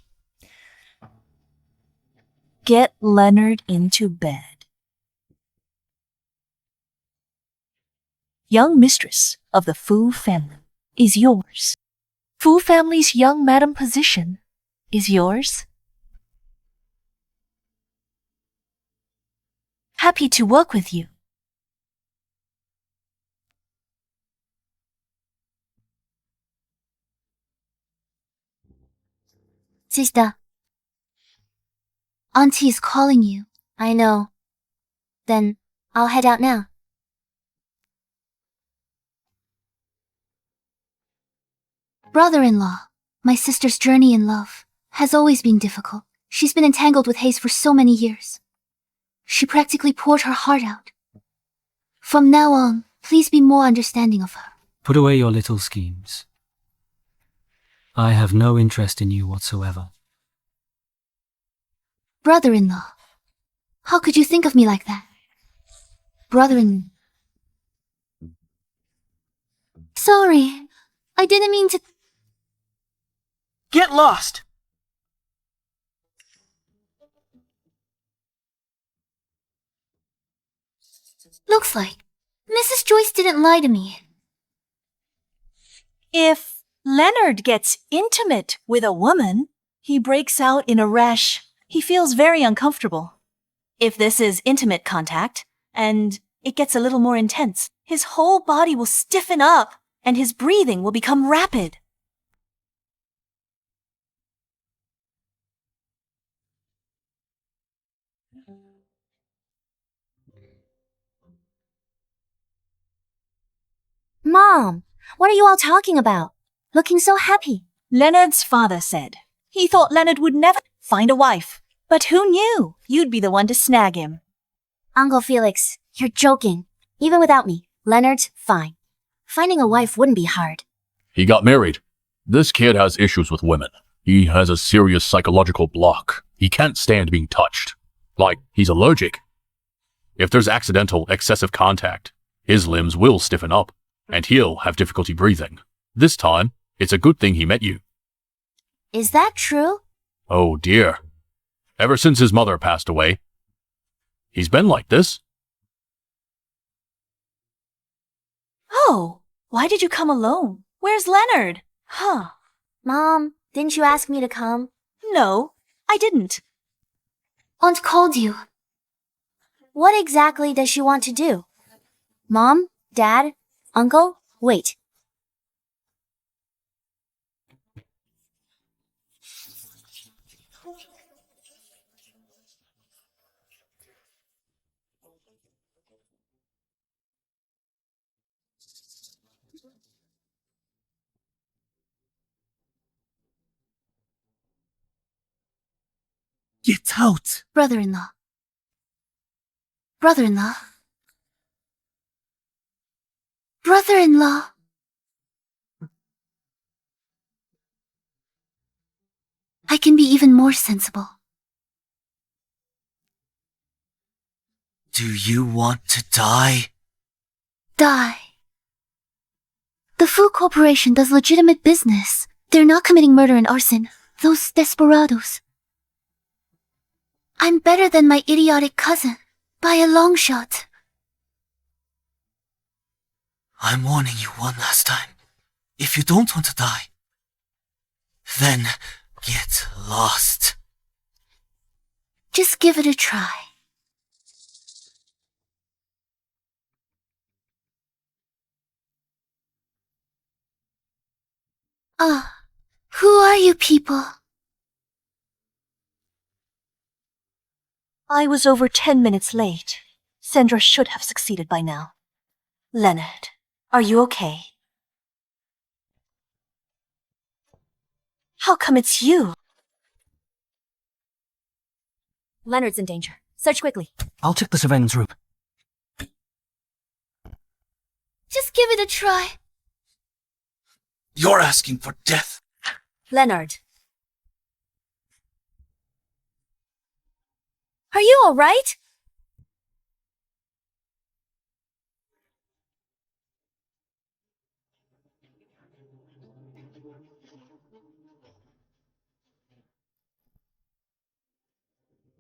Get Leonard into bed. Young mistress of the Fu family is yours. Fu family's young madam position is yours. Happy to work with you. Sister. Auntie is calling you. I know. Then, I'll head out now. Brother-in-law, my sister's journey in love has always been difficult. She's been entangled with Hayes for so many years. She practically poured her heart out. From now on, please be more understanding of her. Put away your little schemes. I have no interest in you whatsoever. Brother-in-law, how could you think of me like that? Brother-in-law. Sorry, I didn't mean to... Get lost! Looks like Mrs. Joyce didn't lie to me. If Leonard gets intimate with a woman, he breaks out in a rash. He feels very uncomfortable. If this is intimate contact, and it gets a little more intense, his whole body will stiffen up and his breathing will become rapid. Mom, what are you all talking about? Looking so happy. Leonard's father said he thought Leonard would never find a wife. But who knew you'd be the one to snag him? Uncle Felix, you're joking. Even without me, Leonard's fine. Finding a wife wouldn't be hard. He got married. This kid has issues with women. He has a serious psychological block. He can't stand being touched. Like, he's allergic. If there's accidental, excessive contact, his limbs will stiffen up, and he'll have difficulty breathing. This time, it's a good thing he met you. Is that true? Oh dear. Ever since his mother passed away, he's been like this. Oh, why did you come alone? Where's Leonard? Huh. Mom, didn't you ask me to come? No, I didn't. Aunt called you. What exactly does she want to do? Mom? Dad? Uncle? Wait. Get out! Brother-in-law. Brother-in-law. Brother-in-law. I can be even more sensible. Do you want to die? Die. The Fu Corporation does legitimate business. They're not committing murder and arson. Those desperados. I'm better than my idiotic cousin. By a long shot. I'm warning you one last time. If you don't want to die, then get lost. Just give it a try. Who are you people? I was over 10 minutes late. Sandra should have succeeded by now. Leonard, are you okay? How come it's you? Leonard's in danger. Search quickly. I'll check the surveillance room. Just give it a try. You're asking for death. Leonard. Are you all right?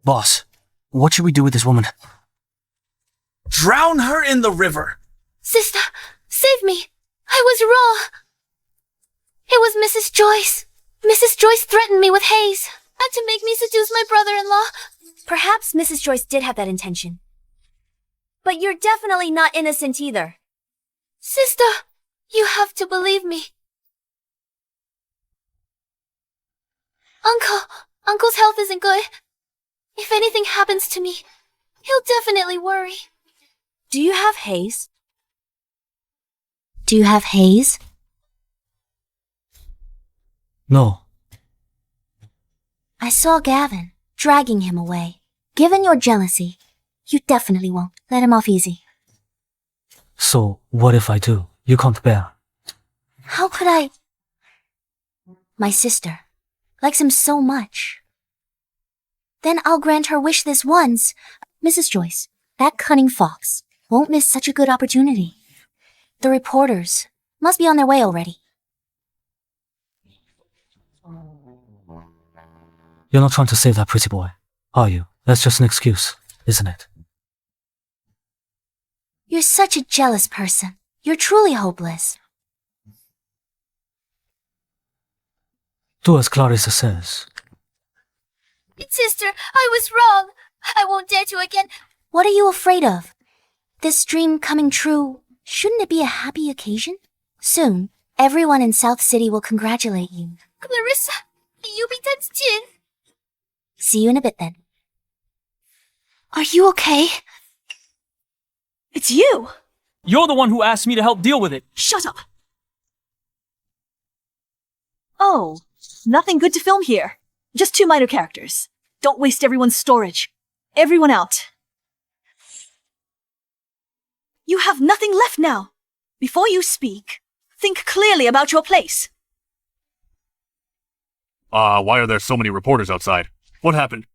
Boss, what should we do with this woman? Drown her in the river. Sister, save me. I was wrong. It was Mrs. Joyce. Mrs. Joyce threatened me with Hayes and to make me seduce my brother-in-law. Perhaps Mrs. Joyce did have that intention. But you're definitely not innocent either. Sister, you have to believe me. Uncle's health isn't good. If anything happens to me, he'll definitely worry. Do you have Hayes? Do you have Hayes? No. I saw Gavin dragging him away. Given your jealousy, you definitely won't let him off easy. So, what if I do? You can't bear. How could I? My sister likes him so much. Then I'll grant her wish this once. Mrs. Joyce, that cunning fox won't miss such a good opportunity. The reporters must be on their way already. You're not trying to save that pretty boy, are you? That's just an excuse, isn't it? You're such a jealous person. You're truly hopeless. Do as Clarissa says. Sister, I was wrong. I won't dare to again. What are you afraid of? This dream coming true, shouldn't it be a happy occasion? Soon, everyone in South City will congratulate you. Clarissa, you be times 10. See you in a bit then. Are you okay? It's you! You're the one who asked me to help deal with it. Shut up! Oh, nothing good to film here. Just 2 minor characters. Don't waste everyone's storage. Everyone out. You have nothing left now. Before you speak, think clearly about your place. Why are there so many reporters outside? What happened?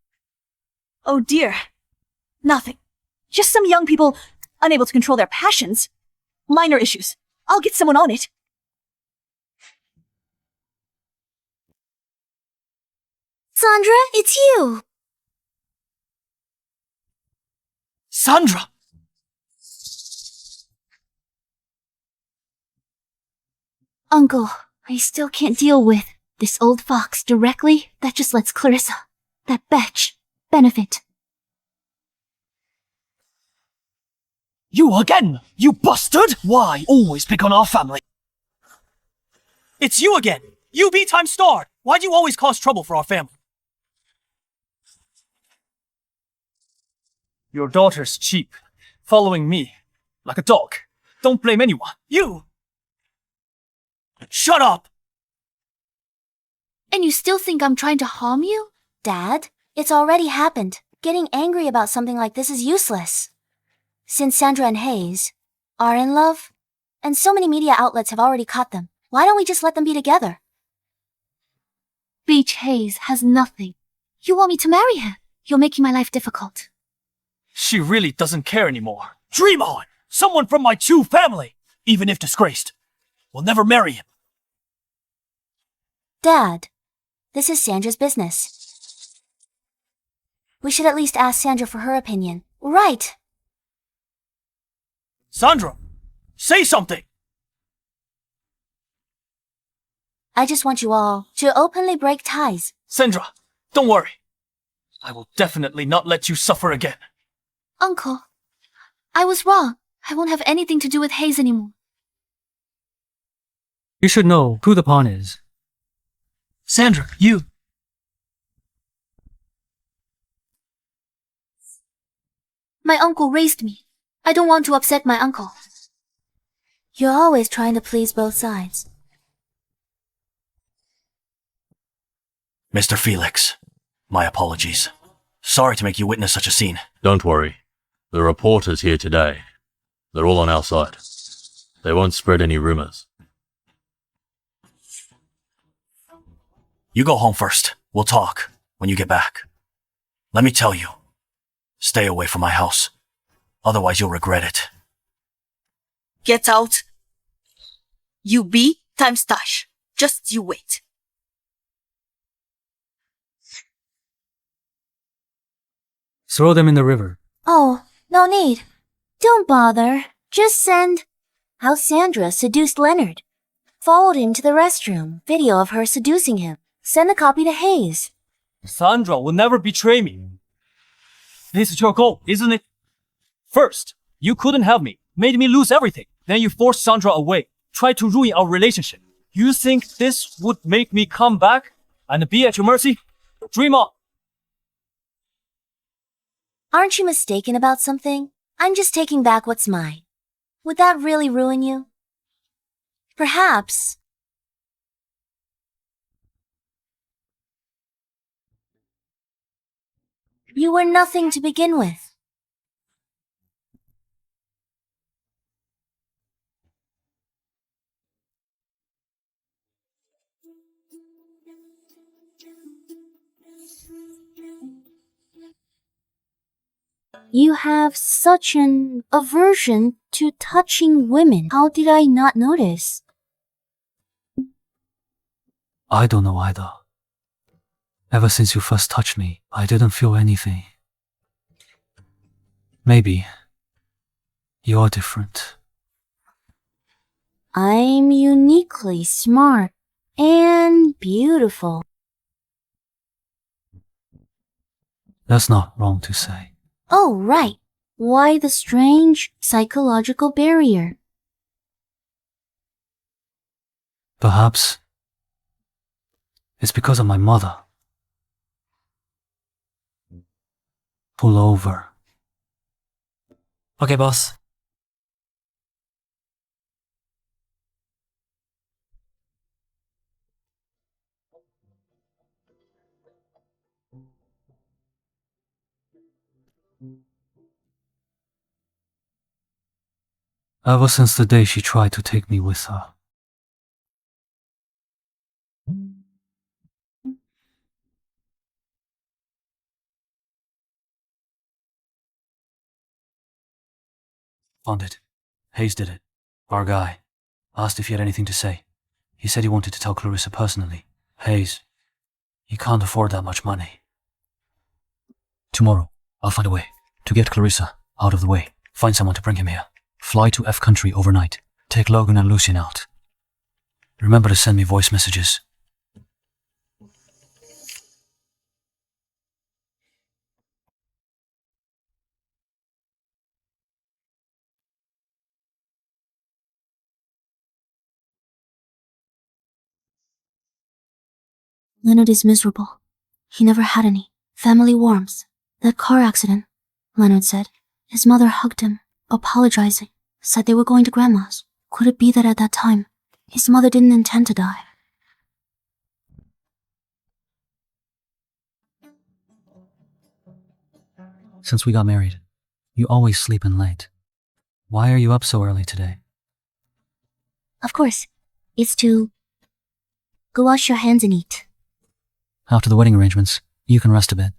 Oh dear. Nothing. Just some young people unable to control their passions. Minor issues. I'll get someone on it. Sandra, it's you! Sandra! Uncle, I still can't deal with this old fox directly. That just lets Clarissa, that bitch, benefit. You again, you bastard! Why always pick on our family? It's you again! You B-time star! Why do you always cause trouble for our family? Your daughter's cheap, following me like a dog. Don't blame anyone. You! Shut up! And you still think I'm trying to harm you? Dad, it's already happened. Getting angry about something like this is useless. Since Sandra and Hayes are in love, and so many media outlets have already caught them, why don't we just let them be together? Beach Hayes has nothing. You want me to marry her? You're making my life difficult. She really doesn't care anymore. Dream on! Someone from my true family, even if disgraced, will never marry him. Dad, this is Sandra's business. We should at least ask Sandra for her opinion. Right! Sandra, say something! I just want you all to openly break ties. Sandra, don't worry. I will definitely not let you suffer again. Uncle, I was wrong. I won't have anything to do with Hayes anymore. You should know who the pawn is. Sandra, you. My uncle raised me. I don't want to upset my uncle. You're always trying to please both sides. Mr. Felix, my apologies. Sorry to make you witness such a scene. Don't worry. The reporters here today, they're all on our side. They won't spread any rumors. You go home first. We'll talk when you get back. Let me tell you, stay away from my house. Otherwise you'll regret it. Get out. You be times dash. Just you wait. Throw them in the river. Oh, no need. Don't bother. Just send how Sandra seduced Leonard. Followed him to the restroom. Video of her seducing him. Send a copy to Hayes. Sandra will never betray me. This is your goal, isn't it? First, you couldn't have me, made me lose everything. Then you forced Sandra away, tried to ruin our relationship. You think this would make me come back and be at your mercy? Dream on. Aren't you mistaken about something? I'm just taking back what's mine. Would that really ruin you? Perhaps. You were nothing to begin with. You have such an aversion to touching women. How did I not notice? I don't know either. Ever since you first touched me, I didn't feel anything. Maybe you're different. I'm uniquely smart and beautiful. That's not wrong to say. Oh, right. Why the strange psychological barrier? Perhaps it's because of my mother. Pull over. Okay, boss. Ever since the day she tried to take me with her. Found it. Hayes did it. Our guy. Asked if he had anything to say. He said he wanted to tell Clarissa personally. Hayes, he can't afford that much money. Tomorrow, I'll find a way to get Clarissa out of the way. Find someone to bring him here. Fly to F country overnight. Take Logan and Lucien out. Remember to send me voice messages. Leonard is miserable. He never had any. Family warmth. That car accident, Leonard said. His mother hugged him, apologizing, said they were going to Grandma's. Could it be that at that time, his mother didn't intend to die? Since we got married, you always sleep in late. Why are you up so early today? Of course. It's to go wash your hands and eat. After the wedding arrangements, you can rest a bit.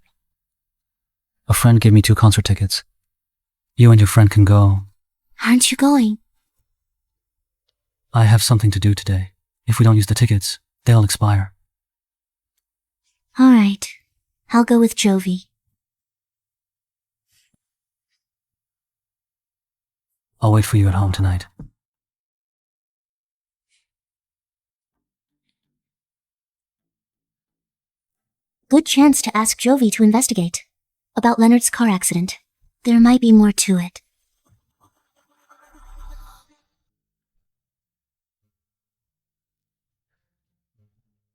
A friend gave me 2 concert tickets. You and your friend can go. Aren't you going? I have something to do today. If we don't use the tickets, they'll expire. All right. I'll go with Jovi. I'll wait for you at home tonight. Good chance to ask Jovi to investigate. About Leonard's car accident. There might be more to it.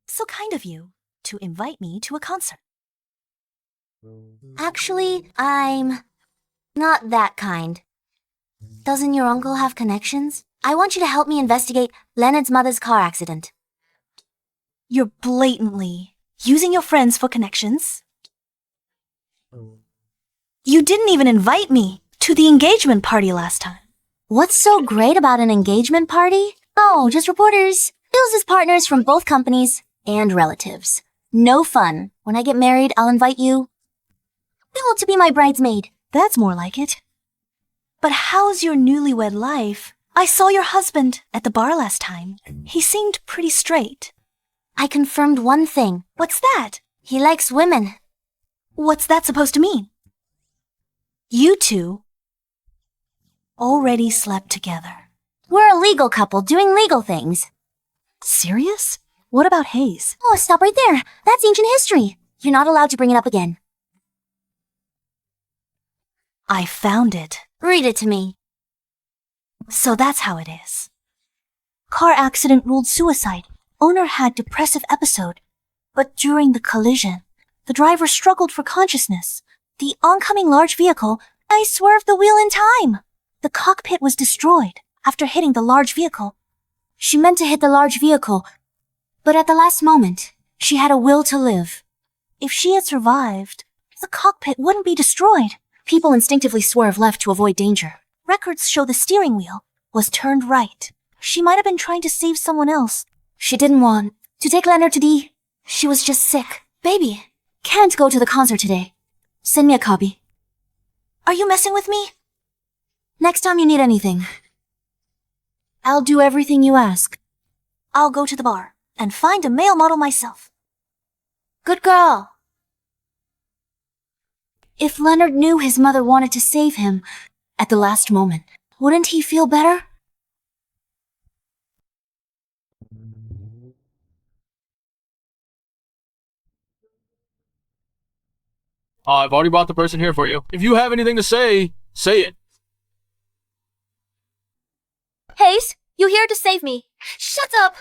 So kind of you to invite me to a concert. Actually, I'm not that kind. Doesn't your uncle have connections? I want you to help me investigate Leonard's mother's car accident. You're blatantly using your friends for connections. You didn't even invite me to the engagement party last time. What's so great about an engagement party? Oh, just reporters, business partners from both companies, and relatives. No fun. When I get married, I'll invite you to be my bridesmaid. That's more like it. But how's your newlywed life? I saw your husband at the bar last time. He seemed pretty straight. I confirmed one thing. What's that? He likes women. What's that supposed to mean? You two already slept together. We're a legal couple doing legal things. Serious? What about Hayes? Oh, stop right there. That's ancient history. You're not allowed to bring it up again. I found it. Read it to me. So that's how it is. Car accident ruled suicide. Owner had depressive episode. But during the collision, the driver struggled for consciousness. The oncoming large vehicle, I swerved the wheel in time. The cockpit was destroyed after hitting the large vehicle. She meant to hit the large vehicle, but at the last moment, she had a will to live. If she had survived, the cockpit wouldn't be destroyed. People instinctively swerve left to avoid danger. Records show the steering wheel was turned right. She might have been trying to save someone else. She didn't want to take Leonard to the... She was just sick. Baby, can't go to the concert today. Send me a copy. Are you messing with me? Next time you need anything, I'll do everything you ask. I'll go to the bar and find a male model myself. Good girl. If Leonard knew his mother wanted to save him at the last moment, wouldn't he feel better? I've already brought the person here for you. If you have anything to say, say it. Hayes, you here to save me. Shut up!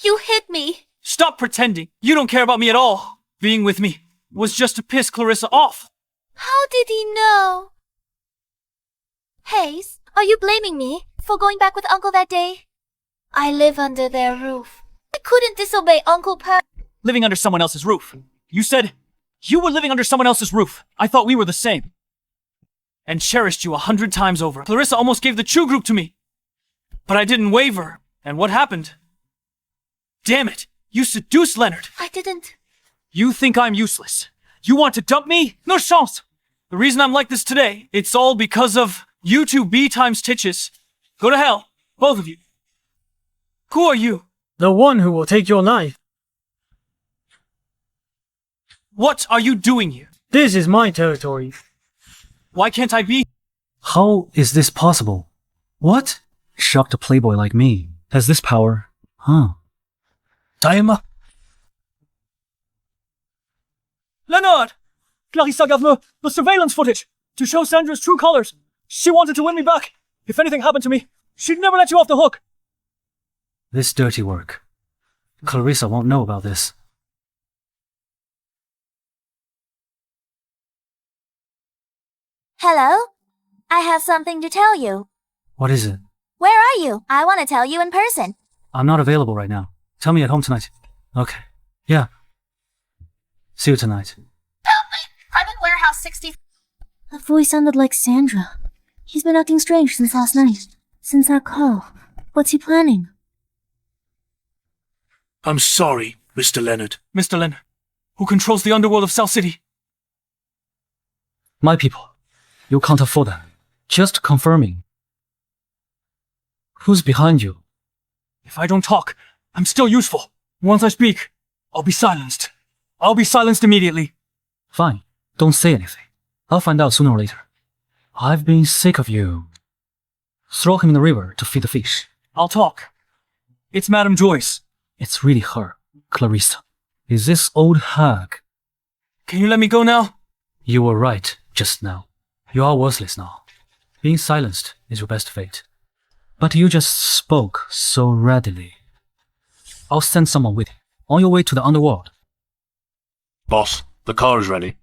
You hit me. Stop pretending. You don't care about me at all. Being with me was just to piss Clarissa off. How did he know? Hayes, are you blaming me for going back with Uncle that day? I live under their roof. I couldn't disobey Uncle Per. Living under someone else's roof. You said you were living under someone else's roof. I thought we were the same. And cherished you 100 times over. Clarissa almost gave the Chew group to me. But I didn't waver. And what happened? Damn it! You seduced Leonard. I didn't. You think I'm useless. You want to dump me? No chance! The reason I'm like this today, it's all because of you two B times titches. Go to hell, both of you. Who are you? The one who will take your life. What are you doing here? This is my territory. Why can't I be? How is this possible? What? Shocked a playboy like me has this power? Huh. Daima. Leonard! Clarissa gave me the surveillance footage to show Sandra's true colors. She wanted to win me back. If anything happened to me, she'd never let you off the hook. This dirty work. Clarissa won't know about this. Hello? I have something to tell you. What is it? Where are you? I want to tell you in person. I'm not available right now. Tell me at home tonight. Okay. Yeah. See you tonight. I'm in warehouse 60. That voice sounded like Sandra. He's been acting strange since last night. Since our call. What's he planning? I'm sorry, Mr. Leonard. Mr. Leonard, who controls the underworld of South City. My people. You can't afford them. Just confirming. Who's behind you? If I don't talk, I'm still useful. Once I speak, I'll be silenced. I'll be silenced immediately. Fine. Don't say anything. I'll find out sooner or later. I've been sick of you. Throw him in the river to feed the fish. I'll talk. It's Madame Joyce. It's really her, Clarissa. Is this old hag? Can you let me go now? You were right just now. You are worthless now. Being silenced is your best fate. But you just spoke so readily. I'll send someone with you. On your way to the underworld. Boss, the car is ready.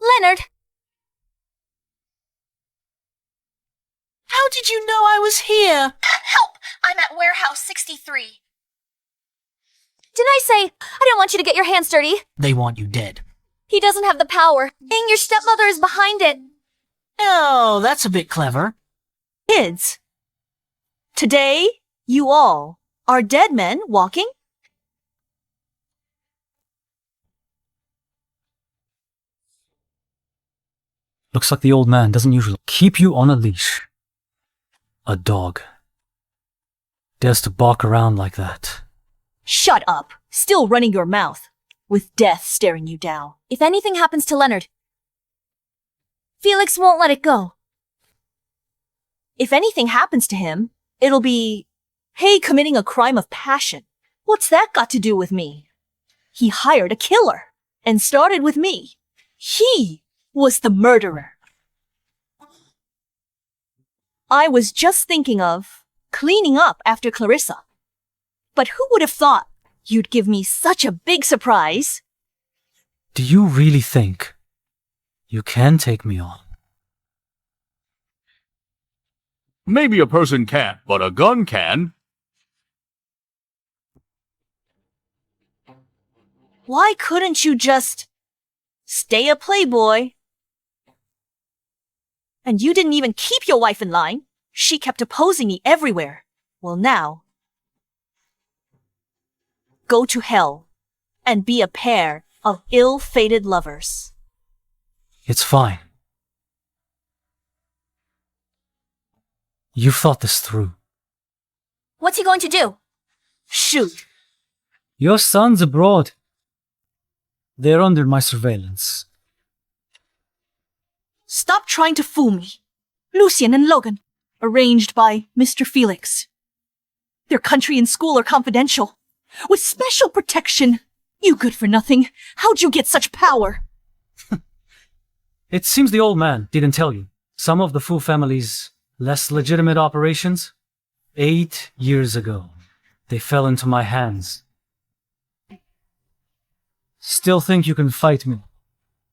Leonard! How did you know I was here? Help! I'm at warehouse 63. Didn't I say I didn't want you to get your hands dirty? They want you dead. He doesn't have the power. And your stepmother is behind it. Oh, that's a bit clever. Kids, today you all are dead men walking. Looks like the old man doesn't usually keep you on a leash. A dog. Dares to bark around like that. Shut up. Still running your mouth, with death staring you down. If anything happens to Leonard, Felix won't let it go. If anything happens to him, it'll be Hay committing a crime of passion. What's that got to do with me? He hired a killer and started with me. He was the murderer. I was just thinking of cleaning up after Clarissa. But who would have thought you'd give me such a big surprise? Do you really think you can take me on? Maybe a person can't, but a gun can. Why couldn't you just stay a playboy? And you didn't even keep your wife in line. She kept opposing me everywhere. Well, now, go to hell and be a pair of ill-fated lovers. It's fine. You've thought this through. What's he going to do? Shoot. Your son's abroad. They're under my surveillance. Stop trying to fool me. Lucien and Logan, arranged by Mr. Felix. Their country and school are confidential, with special protection. You good for nothing. How'd you get such power? It seems the old man didn't tell you. Some of the Fu family's less legitimate operations, 8 years ago, they fell into my hands. Still think you can fight me?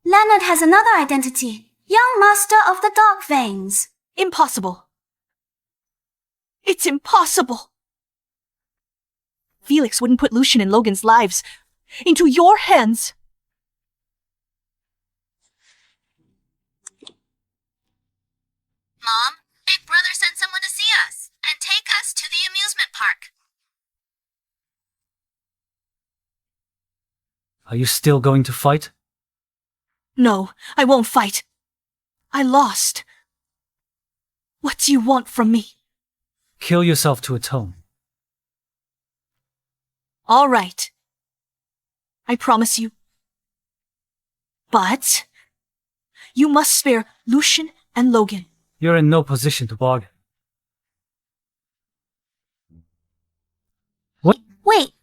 Leonard has another identity. Young master of the dark veins. Impossible. It's impossible. Felix wouldn't put Lucien and Logan's lives into your hands. Mom, Big Brother sent someone to see us and take us to the amusement park. Are you still going to fight? No, I won't fight. I lost. What do you want from me? Kill yourself to atone. All right. I promise you. But you must spare Lucien and Logan. You're in no position to bargain. What? Wait.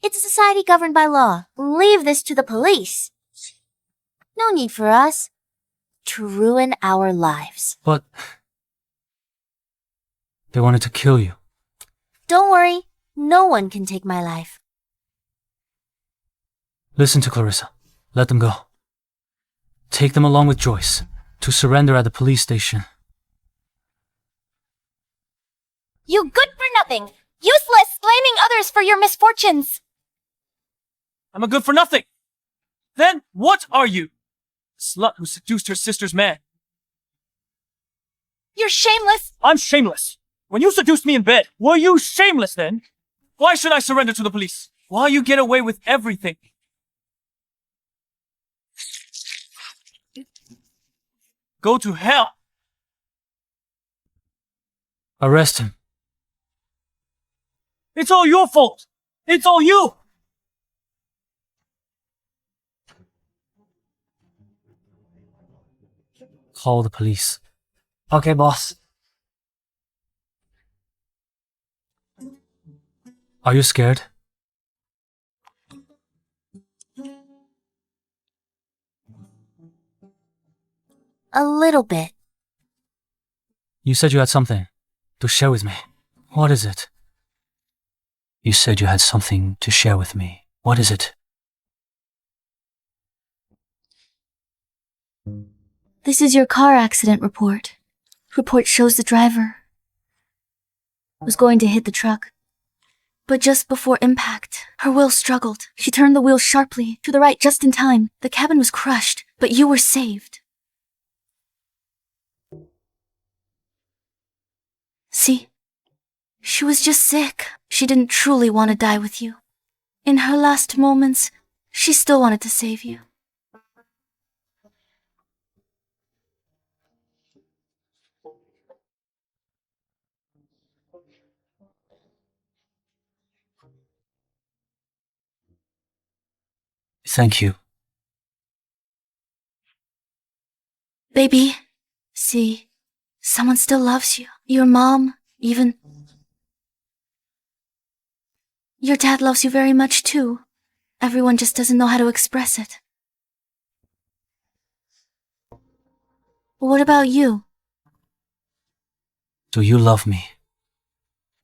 It's a society governed by law. Leave this to the police. No need for us to ruin our lives. But they wanted to kill you. Don't worry. No one can take my life. Listen to Clarissa. Let them go. Take them along with Joyce to surrender at the police station. You good for nothing. Useless, blaming others for your misfortunes. I'm a good for nothing. Then what are you? A slut who seduced her sister's man. You're shameless. I'm shameless. When you seduced me in bed, were you shameless then? Why should I surrender to the police? Why you get away with everything? Go to hell. Arrest him. It's all your fault. It's all you. Call the police. Okay, boss. Are you scared? A little bit. You said you had something to share with me. What is it? You said you had something to share with me. What is it? This is your car accident report. Report shows the driver was going to hit the truck. But just before impact, her wheel struggled. She turned the wheel sharply to the right just in time. The cabin was crushed, but you were saved. See? She was just sick. She didn't truly want to die with you. In her last moments, she still wanted to save you. Thank you. Baby, see, someone still loves you. Your mom, even. Your dad loves you very much too. Everyone just doesn't know how to express it. What about you? Do you love me?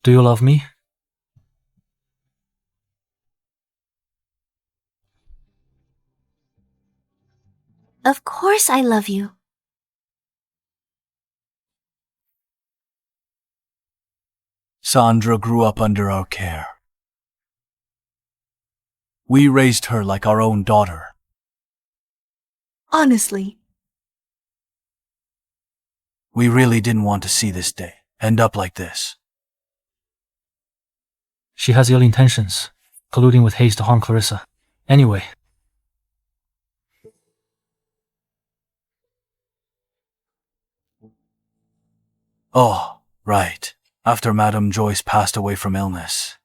Do you love me? Of course I love you. Sandra grew up under our care. We raised her like our own daughter. Honestly, We really didn't want to see this day end up like this. She has ill intentions, colluding with Hayes to harm Clarissa. Anyway. Oh, right. After Madame Joyce passed away from illness,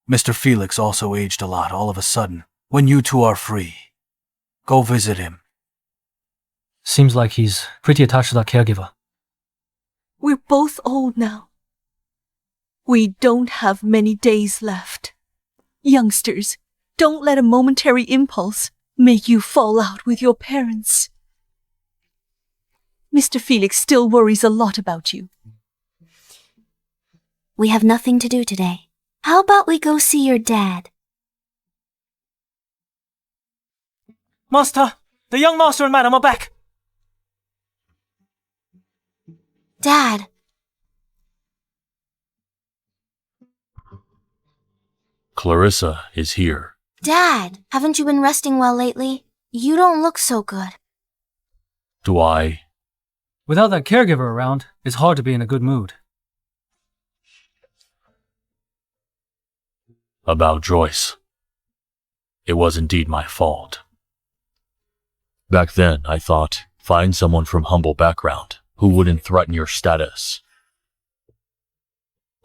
Mr. Felix also aged a lot all of a sudden. When you two are free, go visit him. Seems like he's pretty attached to that caregiver. we're both old now. We don't have many days left. Youngsters, don't let a momentary impulse make you fall out with your parents. Mr. Felix still worries a lot about you. We have nothing to do today. How about we go see your dad? Master, the young master and madam are back. Dad. Clarissa is here. Dad, haven't you been resting well lately? You don't look so good. Do I? Without that caregiver around, it's hard to be in a good mood. About Joyce. It was indeed my fault. Back then, I thought, find someone from humble background who wouldn't threaten your status.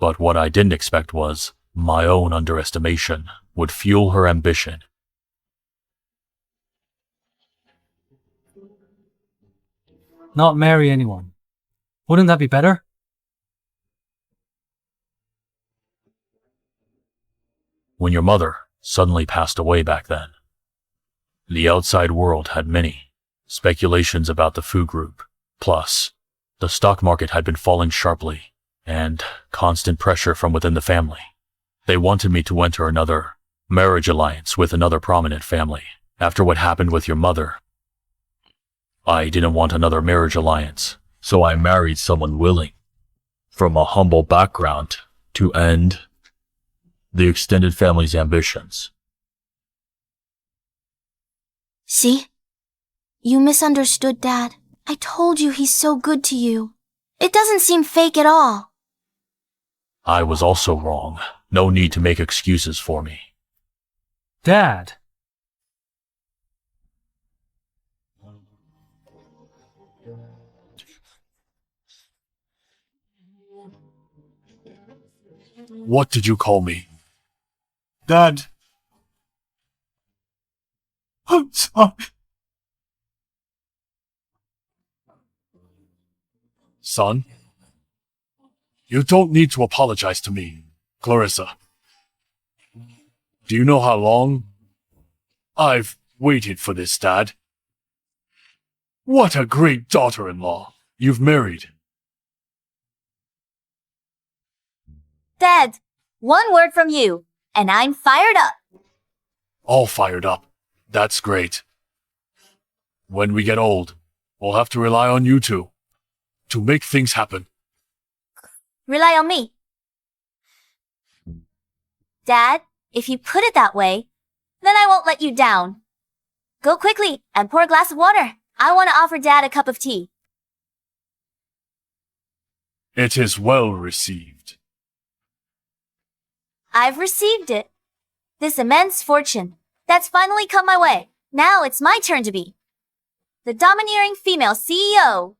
But what I didn't expect was my own underestimation would fuel her ambition. Not marry anyone. Wouldn't that be better? When your mother suddenly passed away back then, the outside world had many speculations about the Fu Group. Plus, the stock market had been falling sharply, and constant pressure from within the family. They wanted me to enter another marriage alliance with another prominent family. After what happened with your mother, I didn't want another marriage alliance, so I married someone willing, from a humble background, to end the extended family's ambitions. See? You misunderstood, Dad. I told you he's so good to you. It doesn't seem fake at all. I was also wrong. No need to make excuses for me. Dad. What did you call me? Dad. I'm sorry. Son? You don't need to apologize to me, Clarissa. Do you know how long I've waited for this, Dad? What a great daughter-in-law you've married. Dad, one word from you, and I'm fired up. All fired up. That's great. When we get old, we'll have to rely on you two to make things happen. Rely on me. Dad, if you put it that way, then I won't let you down. Go quickly and pour a glass of water. I want to offer Dad a cup of tea. It is well received. I've received it. This immense fortune that's finally come my way. Now it's my turn to be the domineering female CEO.